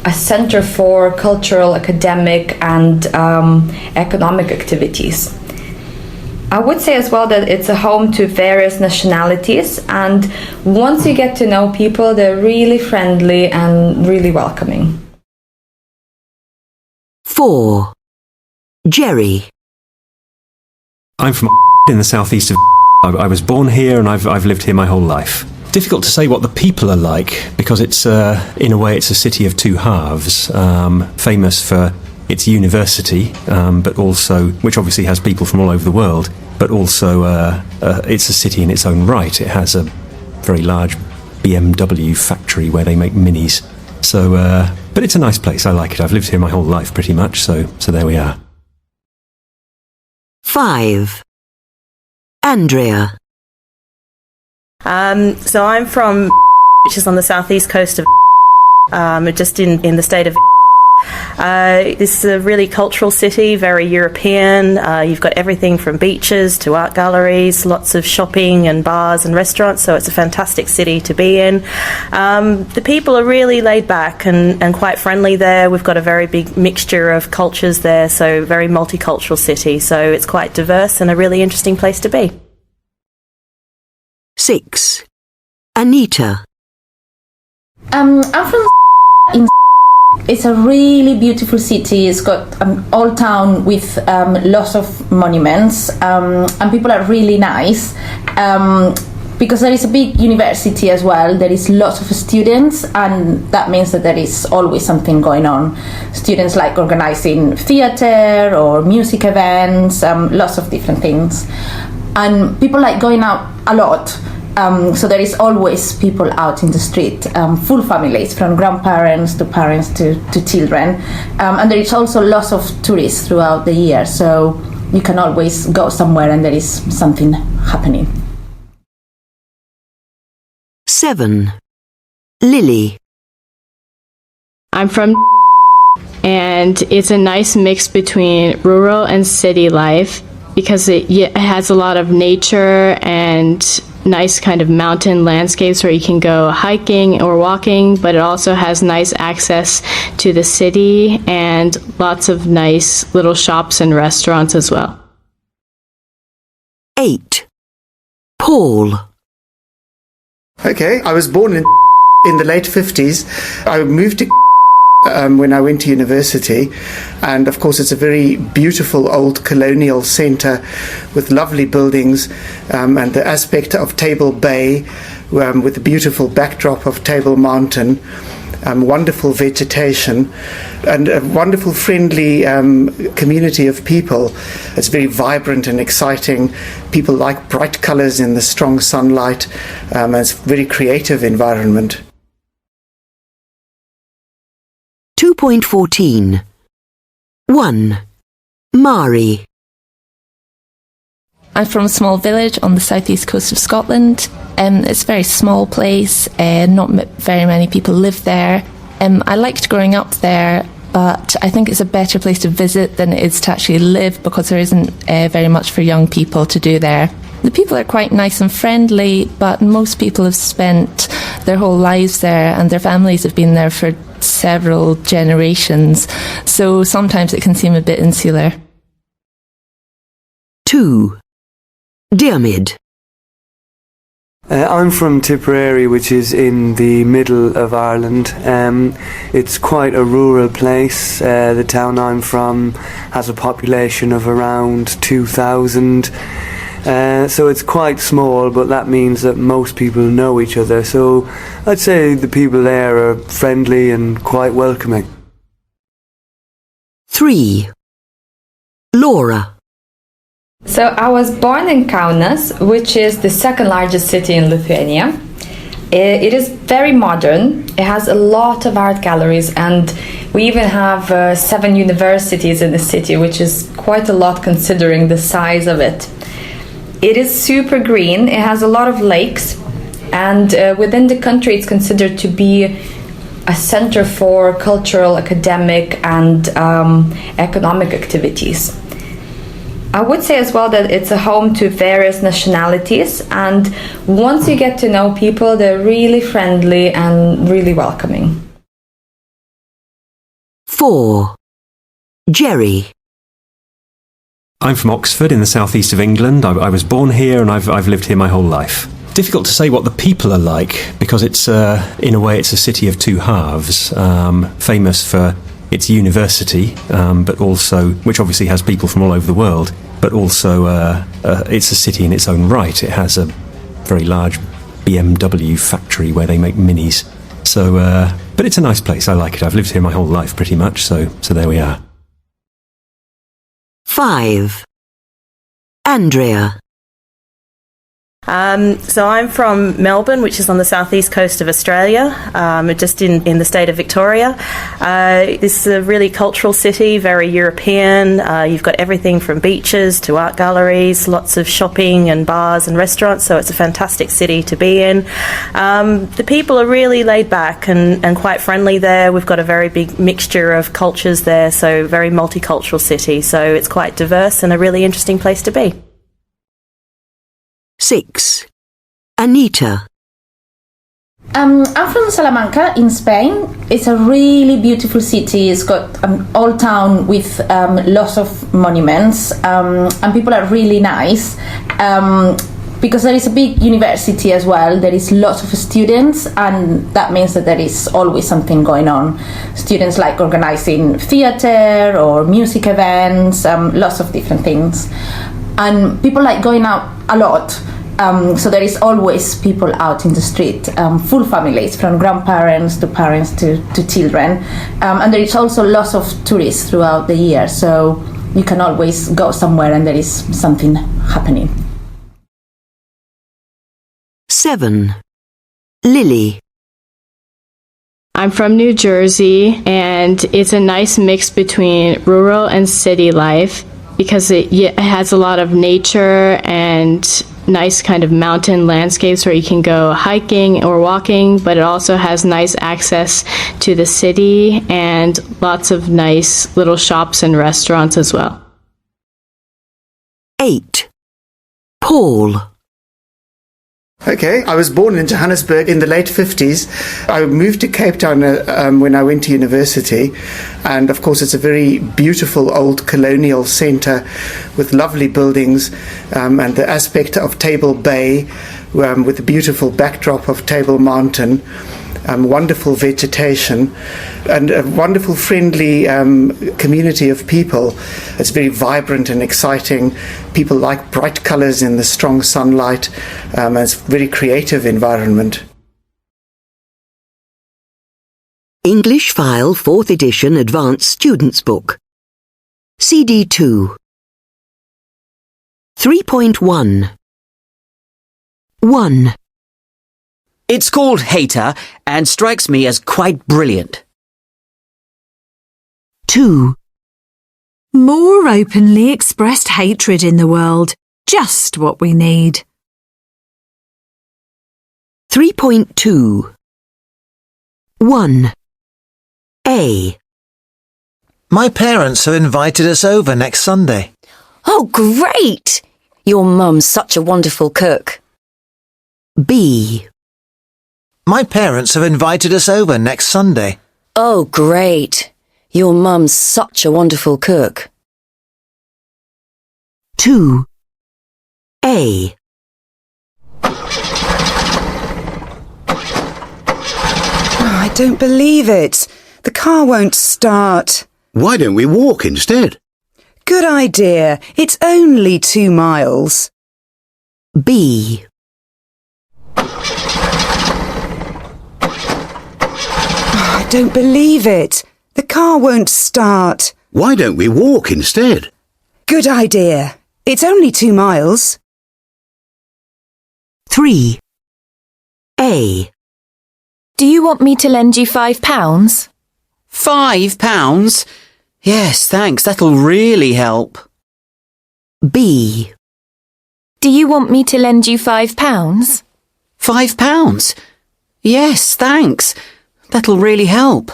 a center for cultural, academic and economic activities. I would say as well that it's a home to various nationalities and once you get to know people, they're really friendly and really welcoming. 4. Jerry. I'm from in the southeast of I was born here and I've lived here my whole life. Difficult to say what the people are like because it's in a way it's a city of two halves, famous for its university, but also, which obviously has people from all over the world, but also it's a city in its own right. It has a very large BMW factory where they make minis. So, but it's a nice place. I like it. I've lived here my whole life pretty much, so there we are. 5. Andrea. So I'm from which is on the southeast coast of just in the state of this is a really cultural city, very European. You've got everything from beaches to art galleries, lots of shopping and bars and restaurants, so it's a fantastic city to be in. The people are really laid back and quite friendly there. We've got a very big mixture of cultures there, so very multicultural city, so it's quite diverse and a really interesting place to be. 6. Anita. I'm from It's a really beautiful city. It's got an old town with lots of monuments and people are really nice because there is a big university as well. There is lots of students and that means that there is always something going on. Students like organizing theater or music events, lots of different things. And people like going out a lot. So there is always people out in the street, full families, from grandparents to parents to children. And there is also lots of tourists throughout the year, so you can always go somewhere and there is something happening. 7. Lily. I'm from and it's a nice mix between rural and city life because it has a lot of nature and nice kind of mountain landscapes where you can go hiking or walking, but it also has nice access to the city and lots of nice little shops and restaurants as well. 8. Paul. Okay, I was born in the late 50s. I moved to when I went to university, and of course it's a very beautiful old colonial centre with lovely buildings and the aspect of Table Bay with the beautiful backdrop of Table Mountain, wonderful vegetation and a wonderful friendly community of people. It's very vibrant and exciting. People like bright colours in the strong sunlight and it's a very creative environment. 2.14. 1. Mari. I'm from a small village on the southeast coast of Scotland. It's a very small place, not very many people live there. I liked growing up there, but I think it's a better place to visit than it is to actually live because there isn't very much for young people to do there. The people are quite nice and friendly, but most people have spent their whole lives there and their families have been there for several generations, so sometimes it can seem a bit insular. 2. Diarmid. I'm from Tipperary, which is in the middle of Ireland. It's quite a rural place. The town I'm from has a population of around 2,000. So it's quite small, but that means that most people know each other. So I'd say the people there are friendly and quite welcoming. 3. Laura. So I was born in Kaunas, which is the second largest city in Lithuania. It is very modern. It has a lot of art galleries, and we even have 7 universities in the city, which is quite a lot considering the size of it. It is super green. It has a lot of lakes, and within the country it's considered to be a center for cultural, academic and economic activities. I would say as well that it's a home to various nationalities, and once you get to know people, they're really friendly and really welcoming. 4. Jerry. I'm from Oxford in the southeast of England. I was born here and I've lived here my whole life. Difficult to say what the people are like because it's in a way it's a city of two halves, famous for its university, but also, which obviously has people from all over the world, but also it's a city in its own right. It has a very large BMW factory where they make minis. So, but it's a nice place. I like it. I've lived here my whole life pretty much, so there we are. 5. Andrea. So I'm from Melbourne, which is on the southeast coast of Australia, just in the state of Victoria. This is a really cultural city, very European. You've got everything from beaches to art galleries, lots of shopping and bars and restaurants, so it's a fantastic city to be in. The people are really laid back and quite friendly there. We've got a very big mixture of cultures there, so very multicultural city, so it's quite diverse and a really interesting place to be. 6. Anita. I'm from Salamanca in Spain. It's a really beautiful city. It's got an old town with lots of monuments, and people are really nice. Because there is a big university as well, there is lots of students, and that means that there is always something going on. Students like organizing theatre or music events, lots of different things. And people like going out a lot. So there is always people out in the street, full families, from grandparents to parents to children. And there is also lots of tourists throughout the year, so you can always go somewhere and there is something happening. 7. Lily. I'm from New Jersey, and it's a nice mix between rural and city life because it has a lot of nature and nice kind of mountain landscapes where you can go hiking or walking, but it also has nice access to the city and lots of nice little shops and restaurants as well. 8. Paul. Okay, I was born in Johannesburg in the late 50s. I moved to Cape Town when I went to university, and of course it's a very beautiful old colonial centre with lovely buildings, and the aspect of Table Bay with the beautiful backdrop of Table Mountain, wonderful vegetation, and a wonderful friendly community of people. It's very vibrant and exciting. People like bright colours in the strong sunlight, and it's a very creative environment. English File 4th Edition Advanced Students Book. CD2. 3.1. 1. It's called Hater and strikes me as quite brilliant. 2. More openly expressed hatred in the world. just what we need. 3.2 1. A. My parents have invited us over next Sunday. Oh, great! Your mum's such a wonderful cook. B. My parents have invited us over next Sunday. Oh, great! Your mum's such a wonderful cook. 2. A. I don't believe it. The car won't start. Why don't we walk instead? Good idea. It's only 2 miles. B. I don't believe it. The car won't start. Why don't we walk instead? Good idea. It's only 2 miles. 3. A. Do you want me to lend you £5? £5? Yes, thanks. That'll really help. B. Do you want me to lend you £5? £5? Yes, thanks. That'll really help.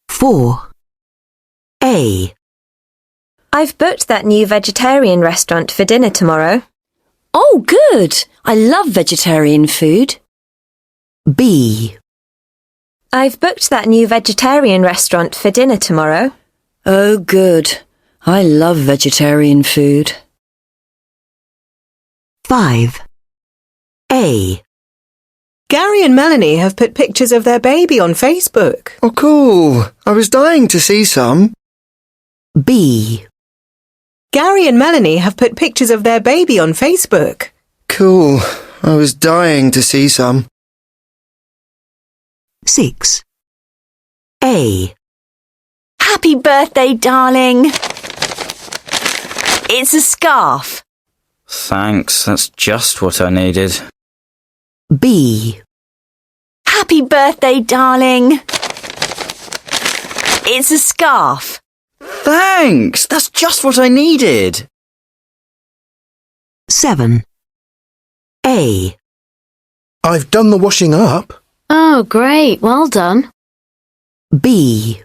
4. A. I've booked that new vegetarian restaurant for dinner tomorrow. Oh, good! I love vegetarian food. B. I've booked that new vegetarian restaurant for dinner tomorrow. Oh, good. I love vegetarian food. 5. A. Gary and Melanie have put pictures of their baby on Facebook. Oh, cool. I was dying to see some. B. Gary and Melanie have put pictures of their baby on Facebook. Cool. I was dying to see some. 6. A. Happy birthday, darling. It's a scarf. Thanks, that's just what I needed. B. Happy birthday, darling. It's a scarf. Thanks, that's just what I needed. 7. A. I've done the washing up. Oh, great. Well done. B.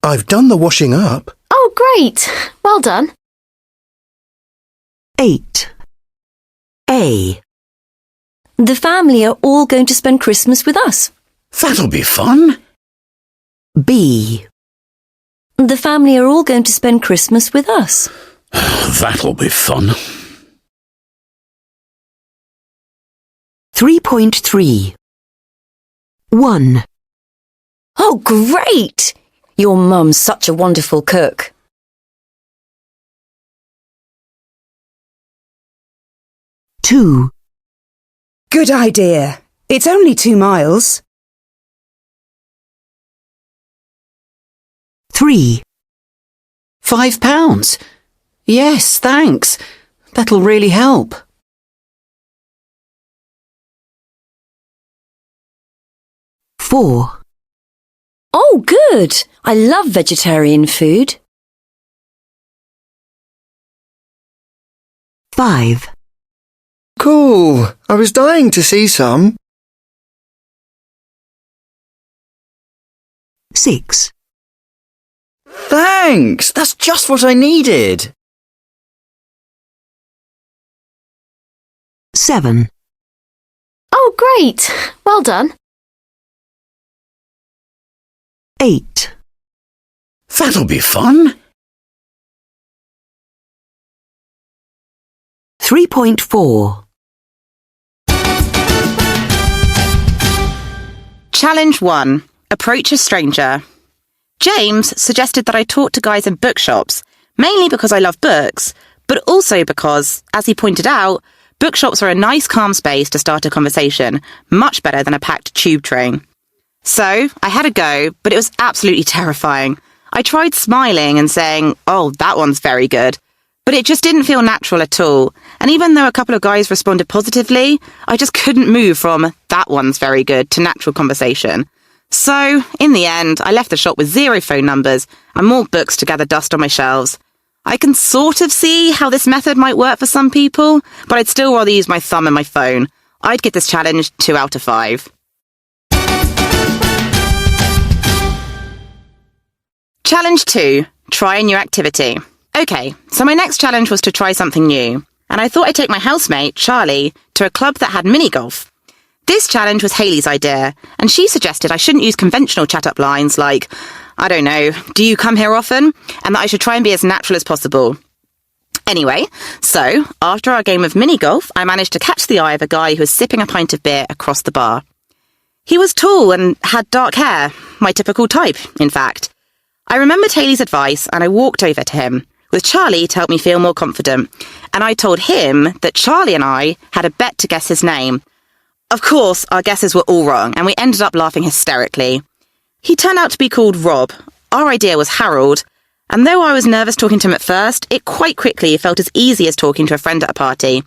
I've done the washing up. Oh, great. Well done. 8. A. The family are all going to spend Christmas with us. That'll be fun. B. The family are all going to spend Christmas with us. That'll be fun. 3.3 1. Oh, great! Your mum's such a wonderful cook. 2. Good idea. It's only 2 miles. 3. £5? Yes, thanks. That'll really help. 4. Oh, good! I love vegetarian food. 5. Cool. I was dying to see some. 6. Thanks, that's just what I needed. 7. Oh, great. Well done. 8. That'll be fun. 3.4 Challenge 1. Approach a stranger. James suggested that I talk to guys in bookshops, mainly because I love books, but also because, as he pointed out, bookshops are a nice calm space to start a conversation, much better than a packed tube train. So, I had a go, but it was absolutely terrifying. I tried smiling and saying, "Oh, that one's very good," but it just didn't feel natural at all. And even though a couple of guys responded positively, I just couldn't move from "that one's very good" to natural conversation. So, in the end, I left the shop with 0 phone numbers and more books to gather dust on my shelves. I can sort of see how this method might work for some people, but I'd still rather use my thumb and my phone. I'd give this challenge 2 out of 5. Challenge 2. Try a new activity. Okay, so my next challenge was to try something new, and I thought I'd take my housemate, Charlie, to a club that had mini-golf. This challenge was Hayley's idea, and she suggested I shouldn't use conventional chat-up lines like, I don't know, do you come here often? And that I should try and be as natural as possible. Anyway, so, after our game of mini-golf, I managed to catch the eye of a guy who was sipping a pint of beer across the bar. He was tall and had dark hair, my typical type, in fact. I remembered Hayley's advice and I walked over to him, with Charlie to help me feel more confident, and I told him that Charlie and I had a bet to guess his name. Of course, our guesses were all wrong, and we ended up laughing hysterically. He turned out to be called Rob. Our idea was Harold, and though I was nervous talking to him at first, it quite quickly felt as easy as talking to a friend at a party.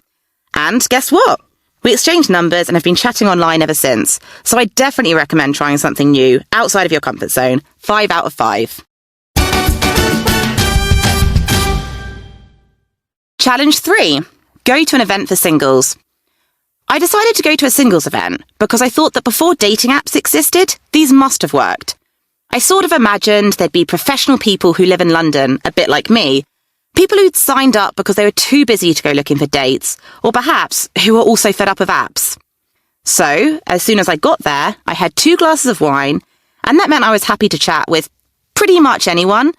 And guess what? We exchanged numbers and have been chatting online ever since, so I definitely recommend trying something new, outside of your comfort zone. 5 out of 5. Challenge 3. Go to an event for singles. I decided to go to a singles event because I thought that before dating apps existed, these must have worked. I sort of imagined there'd be professional people who live in London, a bit like me, people who'd signed up because they were too busy to go looking for dates, or perhaps who were also fed up of apps. So, as soon as I got there, I had 2 glasses of wine, and that meant I was happy to chat with pretty much anyone,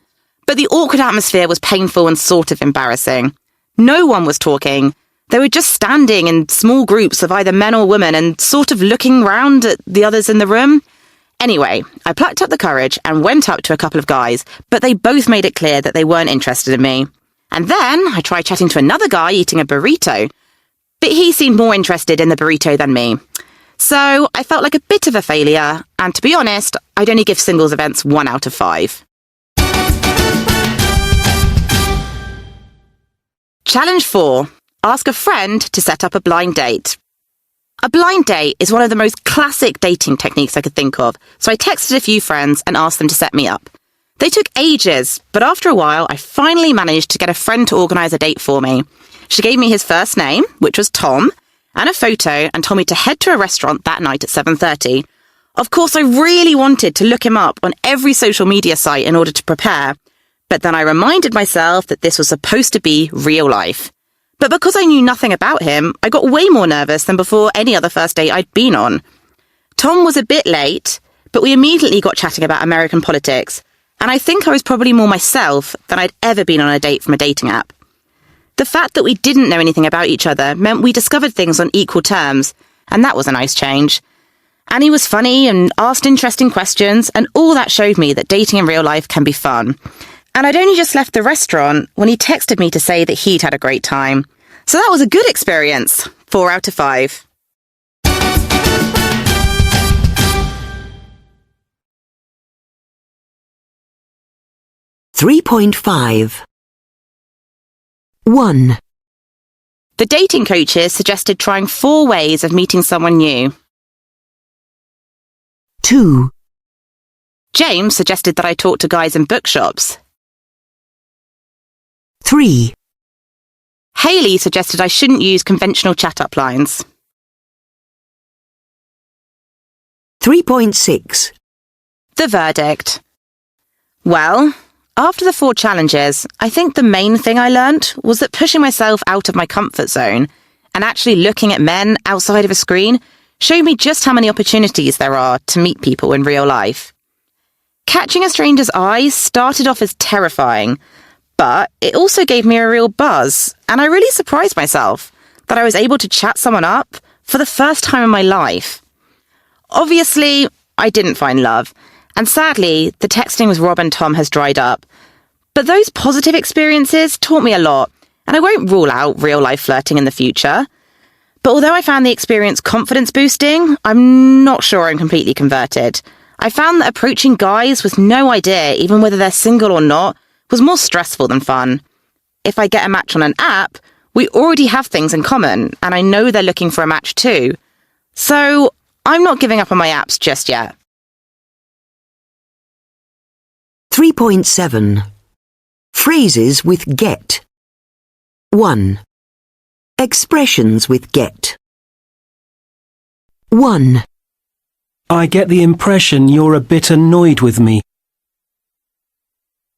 but the awkward atmosphere was painful and sort of embarrassing. No one was talking. They were just standing in small groups of either men or women and sort of looking round at the others in the room. Anyway, I plucked up the courage and went up to a couple of guys, but they both made it clear that they weren't interested in me. And then I tried chatting to another guy eating a burrito, but he seemed more interested in the burrito than me. So I felt like a bit of a failure, and to be honest, I'd only give singles events 1 out of 5. Challenge 4. Ask a friend to set up a blind date. A blind date is one of the most classic dating techniques I could think of, so I texted a few friends and asked them to set me up. They took ages, but after a while I finally managed to get a friend to organise a date for me. She gave me his first name, which was Tom, and a photo and told me to head to a restaurant that night at 7:30. Of course, I really wanted to look him up on every social media site in order to prepare, but then I reminded myself that this was supposed to be real life. But because I knew nothing about him, I got way more nervous than before any other first date I'd been on. Tom was a bit late, but we immediately got chatting about American politics, and I think I was probably more myself than I'd ever been on a date from a dating app. The fact that we didn't know anything about each other meant we discovered things on equal terms, and that was a nice change. And he was funny and asked interesting questions, and all that showed me that dating in real life can be fun. And I'd only just left the restaurant when he texted me to say that he'd had a great time. So that was a good experience. 4 out of 5. (3.5) 1, The dating coaches suggested trying 4 ways of meeting someone new. 2, James suggested that I talk to guys in bookshops. 3, Hayley suggested I shouldn't use conventional chat-up lines. 3.6 The verdict. Well, after the 4 challenges, I think the main thing I learnt was that pushing myself out of my comfort zone and actually looking at men outside of a screen showed me just how many opportunities there are to meet people in real life. Catching a stranger's eyes started off as terrifying, but it also gave me a real buzz, and I really surprised myself that I was able to chat someone up for the first time in my life. Obviously, I didn't find love, and sadly, the texting with Rob and Tom has dried up. But those positive experiences taught me a lot, and I won't rule out real-life flirting in the future. But although I found the experience confidence-boosting, I'm not sure I'm completely converted. I found that approaching guys with no idea even whether they're single or not was more stressful than fun. If I get a match on an app, we already have things in common, and I know they're looking for a match too. So I'm not giving up on my apps just yet. 3.7 Phrases with get. 1. Expressions with get. 1. I get the impression you're a bit annoyed with me.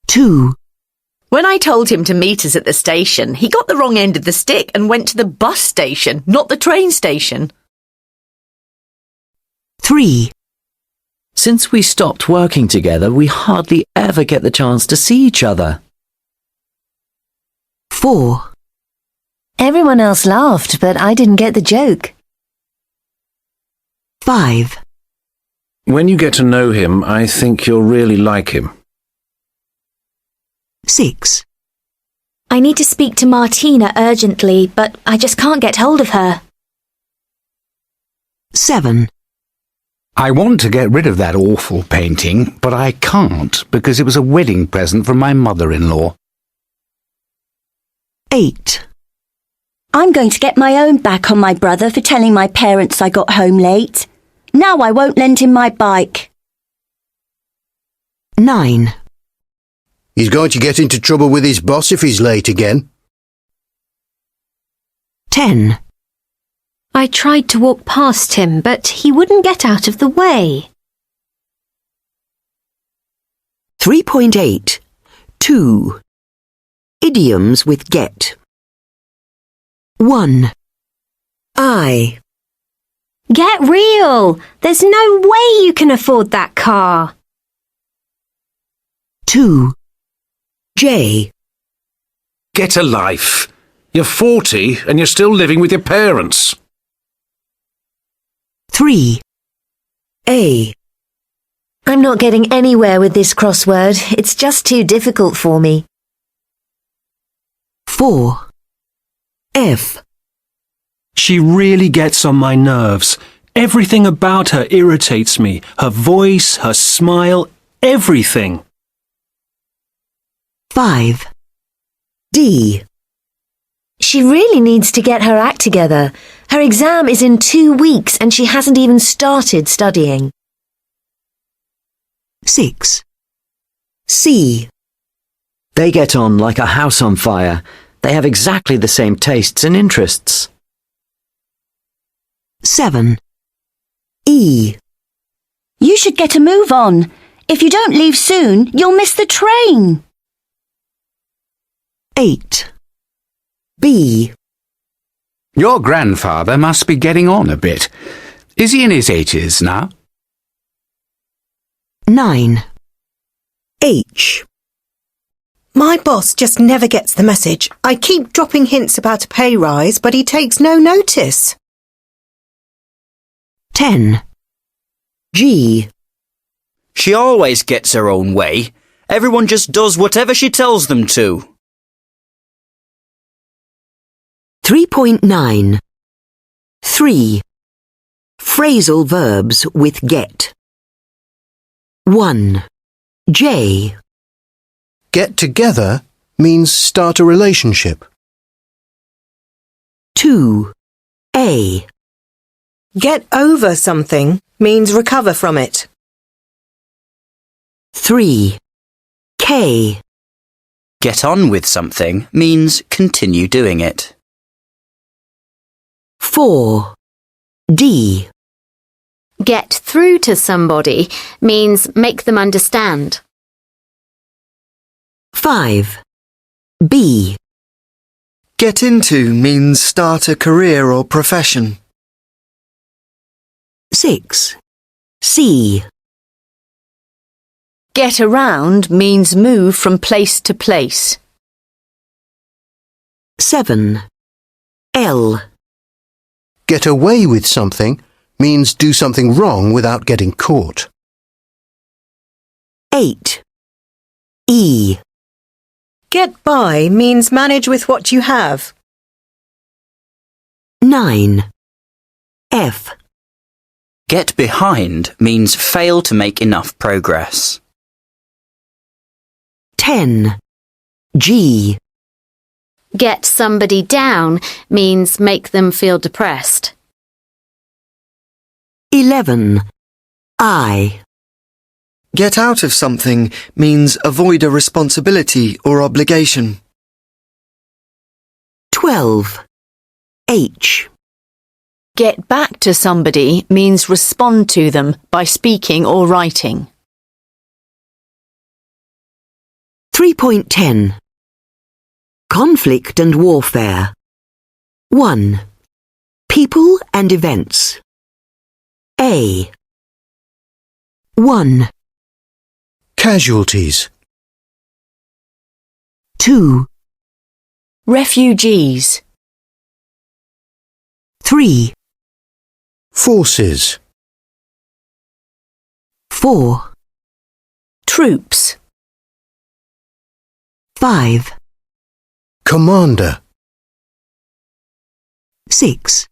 2. When I told him to meet us at the station, he got the wrong end of the stick and went to the bus station, not the train station. 3. Since we stopped working together, we hardly ever get the chance to see each other. 4. Everyone else laughed, but I didn't get the joke. 5. When you get to know him, I think you'll really like him. 6. I need to speak to Martina urgently, but I just can't get hold of her. 7. I want to get rid of that awful painting, but I can't because it was a wedding present from my mother-in-law. 8. I'm going to get my own back on my brother for telling my parents I got home late. Now I won't lend him my bike. 9. He's going to get into trouble with his boss if he's late again. 10. I tried to walk past him, but he wouldn't get out of the way. 3.8. 2. Idioms with get. 1. I. Get real! There's no way you can afford that car. 2. J. Get a life. You're 40 and you're still living with your parents. 3. A. I'm not getting anywhere with this crossword. It's just too difficult for me. 4. F. She really gets on my nerves. Everything about her irritates me. Her voice, her smile, everything. 5. D. She really needs to get her act together. Her exam is in 2 weeks and she hasn't even started studying. 6. C. They get on like a house on fire. They have exactly the same tastes and interests. 7. E. You should get a move on. If you don't leave soon, you'll miss the train. 8. B. Your grandfather must be getting on a bit. Is he in his 80s now? 9. H. My boss just never gets the message. I keep dropping hints about a pay rise, but he takes no notice. 10. G. She always gets her own way. Everyone just does whatever she tells them to. 3.9. 3. Phrasal verbs with get. 1. J. Get together means start a relationship. 2. A. Get over something means recover from it. 3. K. Get on with something means continue doing it. 4. D. Get through to somebody means make them understand. 5. B. Get into means start a career or profession. 6. C. Get around means move from place to place. 7. L. Get away with something means do something wrong without getting caught. 8. E. Get by means manage with what you have. 9. F. Get behind means fail to make enough progress. 10. G. Get somebody down means make them feel depressed. 11. I. Get out of something means avoid a responsibility or obligation. 12. H. Get back to somebody means respond to them by speaking or writing. 3.10. Conflict and warfare. 1. People and events. A. 1. Casualties. 2. Refugees. 3. Forces. 4. Troops. 5. Commander. 6.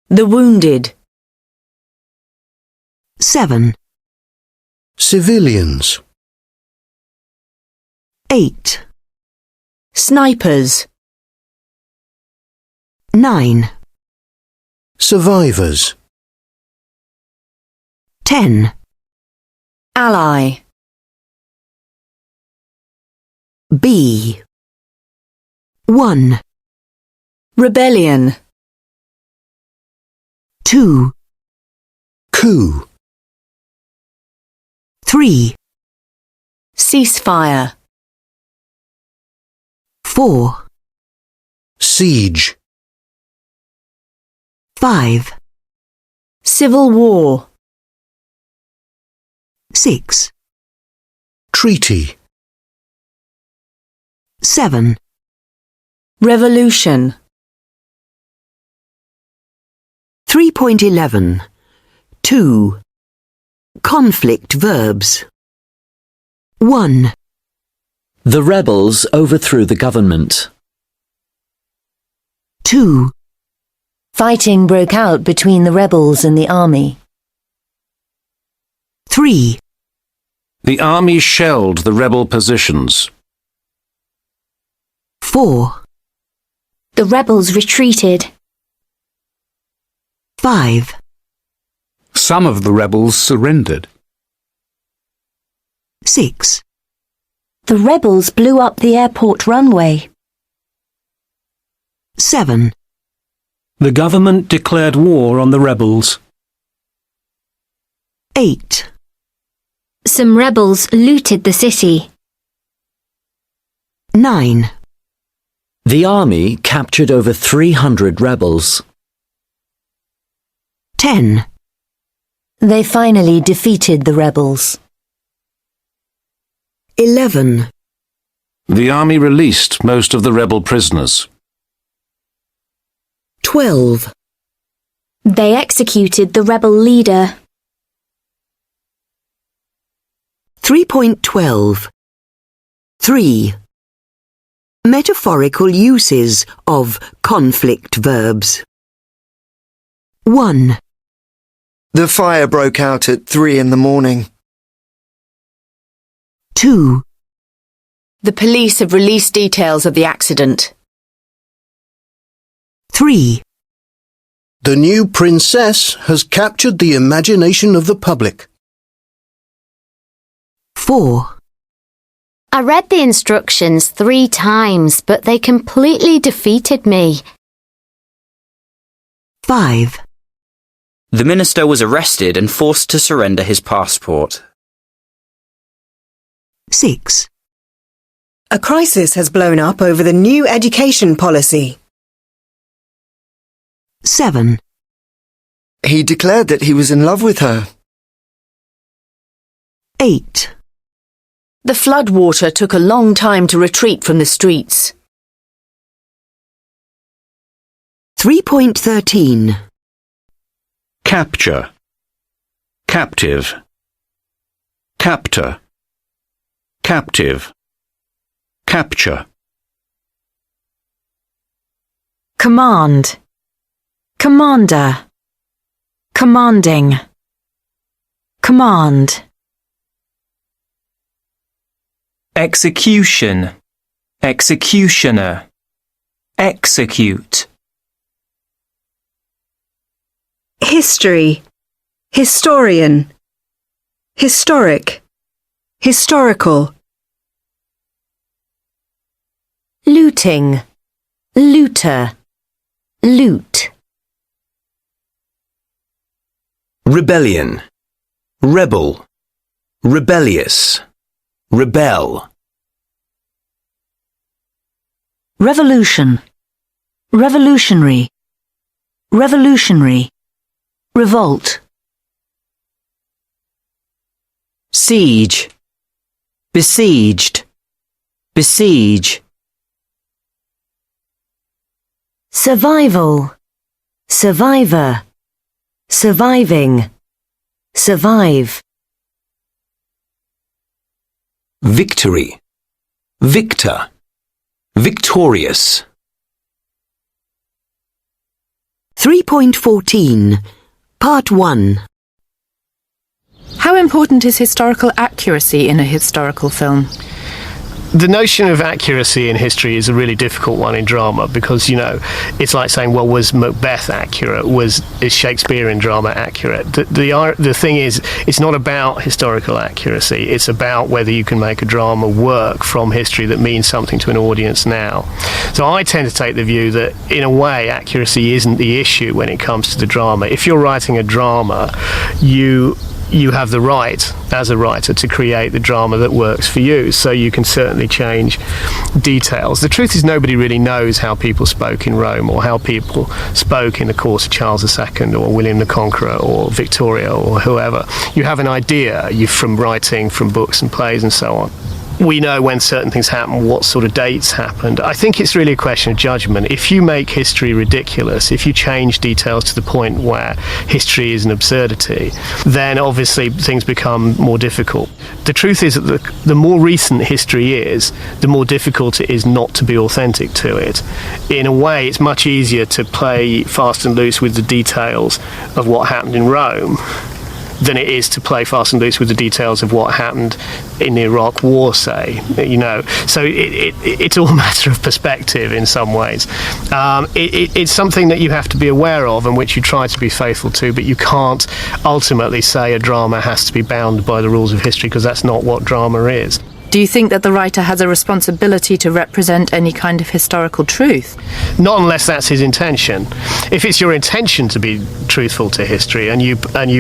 The wounded. 7. Civilians. 8. Snipers. 9. Survivors. 10. Ally. B. 1. Rebellion. 2. Coup. 3. Ceasefire. 4. Siege. 5. Civil war. 6. Treaty. 7. Revolution. 3.11. 2. Conflict verbs. 1. The rebels overthrew the government. 2. Fighting broke out between the rebels and the army. 3. The army shelled the rebel positions. 4. The rebels retreated. 5. Some of the rebels surrendered. 6. The rebels blew up the airport runway. 7. The government declared war on the rebels. 8. Some rebels looted the city. 9. The army captured over 300 rebels. 10. They finally defeated the rebels. 11. The army released most of the rebel prisoners. 12. They executed the rebel leader. 3.12. 3. Metaphorical uses of conflict verbs. 1. The fire broke out at 3 in the morning. 2. The police have released details of the accident. 3. The new princess has captured the imagination of the public. 4. I read the instructions 3 times, but they completely defeated me. 5. The minister was arrested and forced to surrender his passport. 6. A crisis has blown up over the new education policy. 7. He declared that he was in love with her. 8. The flood water took a long time to retreat from the streets. 3.13. Capture. Captive. Captor. Captive. Capture. Command. Commander. Commanding. Command. Execution. Executioner. Execute. History. Historian. Historic. Historical. Looting. Looter. Loot. Rebellion. Rebel. Rebellious. Rebel. Revolution. Revolutionary. Revolutionary. Revolt. Siege. Besieged. Besiege. Survival. Survivor. Surviving. Survive. Victory. Victor. Victorious. 3.14. Part 1. How important is historical accuracy in a historical film? The notion of accuracy in history is a really difficult one in drama because, it's like saying, well, was Macbeth accurate? Is Shakespearean drama accurate? The thing is, it's not about historical accuracy. It's about whether you can make a drama work from history that means something to an audience now. So I tend to take the view that, in a way, accuracy isn't the issue when it comes to the drama. If you're writing a drama, you have the right, as a writer, to create the drama that works for you, so you can certainly change details. The truth is, nobody really knows how people spoke in Rome or how people spoke in the course of Charles II or William the Conqueror or Victoria or whoever. You have an idea from writing, from books and plays and so on. We know when certain things happen, what sort of dates happened. I think it's really a question of judgment. If you make history ridiculous, if you change details to the point where history is an absurdity, then obviously things become more difficult. The truth is that the more recent history is, the more difficult it is not to be authentic to it. In a way, it's much easier to play fast and loose with the details of what happened in Rome than it is to play fast and loose with the details of what happened in the Iraq War, say. So it's all a matter of perspective in some ways. It's something that you have to be aware of and which you try to be faithful to, but you can't ultimately say a drama has to be bound by the rules of history, because that's not what drama is. Do you think that the writer has a responsibility to represent any kind of historical truth? Not unless that's his intention. If it's your intention to be truthful to history and you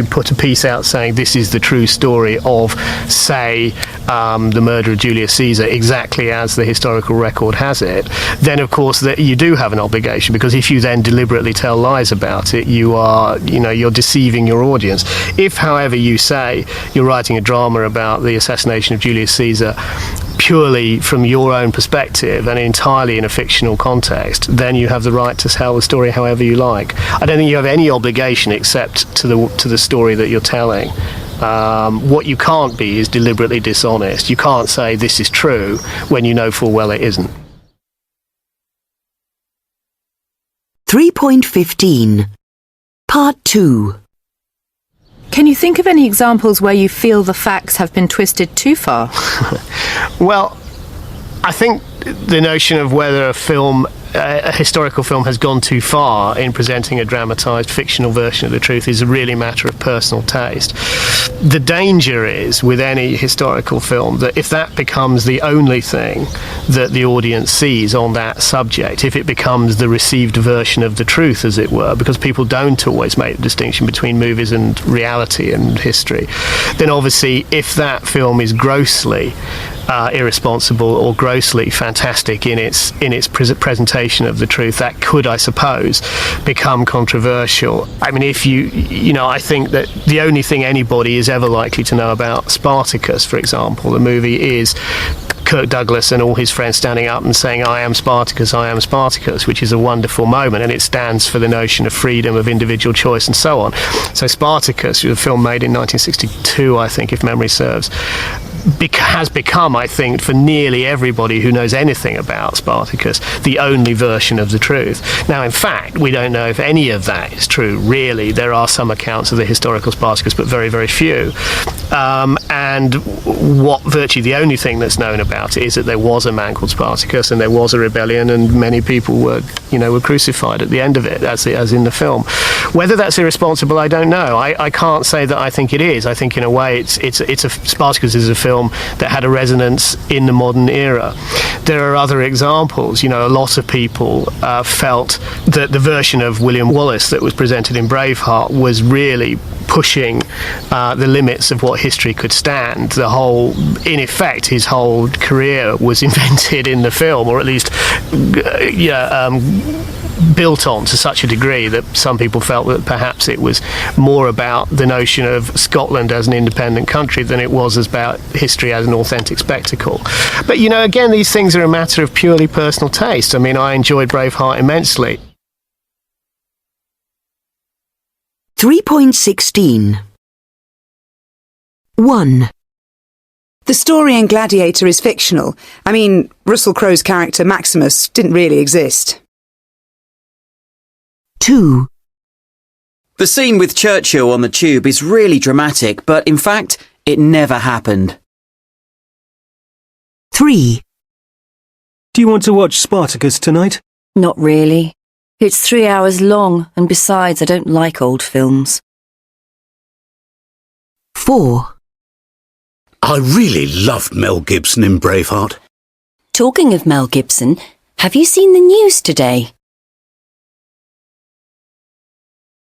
put a piece out saying this is the true story of, say, the murder of Julius Caesar exactly as the historical record has it, then of course that you do have an obligation, because if you then deliberately tell lies about it, you're deceiving your audience. If, however, you say you're writing a drama about the assassination of Julius Caesar purely from your own perspective and entirely in a fictional context, then you have the right to tell the story however you like. I don't think you have any obligation except to the story that you're telling. What you can't be is deliberately dishonest. You can't say this is true when you know full well it isn't. 3.15. Part 2. Can you think of any examples where you feel the facts have been twisted too far? Well, I think the notion of whether a historical film has gone too far in presenting a dramatised fictional version of the truth is a really matter of personal taste. The danger is, with any historical film, that if that becomes the only thing that the audience sees on that subject, if it becomes the received version of the truth, as it were, because people don't always make the distinction between movies and reality and history, then obviously if that film is grossly irresponsible or grossly fantastic in its presentation of the truth, that could, I suppose, become controversial. I mean, I think that the only thing anybody is ever likely to know about Spartacus, for example, the movie, is Kirk Douglas and all his friends standing up and saying, I am Spartacus, which is a wonderful moment, and it stands for the notion of freedom, of individual choice, and so on. So Spartacus, a film made in 1962, I think, if memory serves, has become, I think, for nearly everybody who knows anything about Spartacus, the only version of the truth. Now, in fact, we don't know if any of that is true, really. There are some accounts of the historical Spartacus, but very, very few. And virtually the only thing that's known about it is that there was a man called Spartacus, and there was a rebellion, and many people were crucified at the end of it, as in the film. Whether that's irresponsible, I don't know. I can't say that I think it is. I think in a way Spartacus is a film that had a resonance in the modern era. There are other examples. A lot of people felt that the version of William Wallace that was presented in Braveheart was really pushing the limits of what history could stand. In effect, his whole career was invented in the film, or at least built on to such a degree that some people felt that perhaps it was more about the notion of Scotland as an independent country than it was about history as an authentic spectacle. But again, these things are a matter of purely personal taste. I mean, I enjoyed Braveheart immensely. 3.16 1. The story in Gladiator is fictional. I mean, Russell Crowe's character Maximus didn't really exist. 2. The scene with Churchill on the tube is really dramatic, but in fact, it never happened. 3. Do you want to watch Spartacus tonight? Not really. It's 3 hours long, and besides, I don't like old films. 4. I really loved Mel Gibson in Braveheart. Talking of Mel Gibson, have you seen the news today?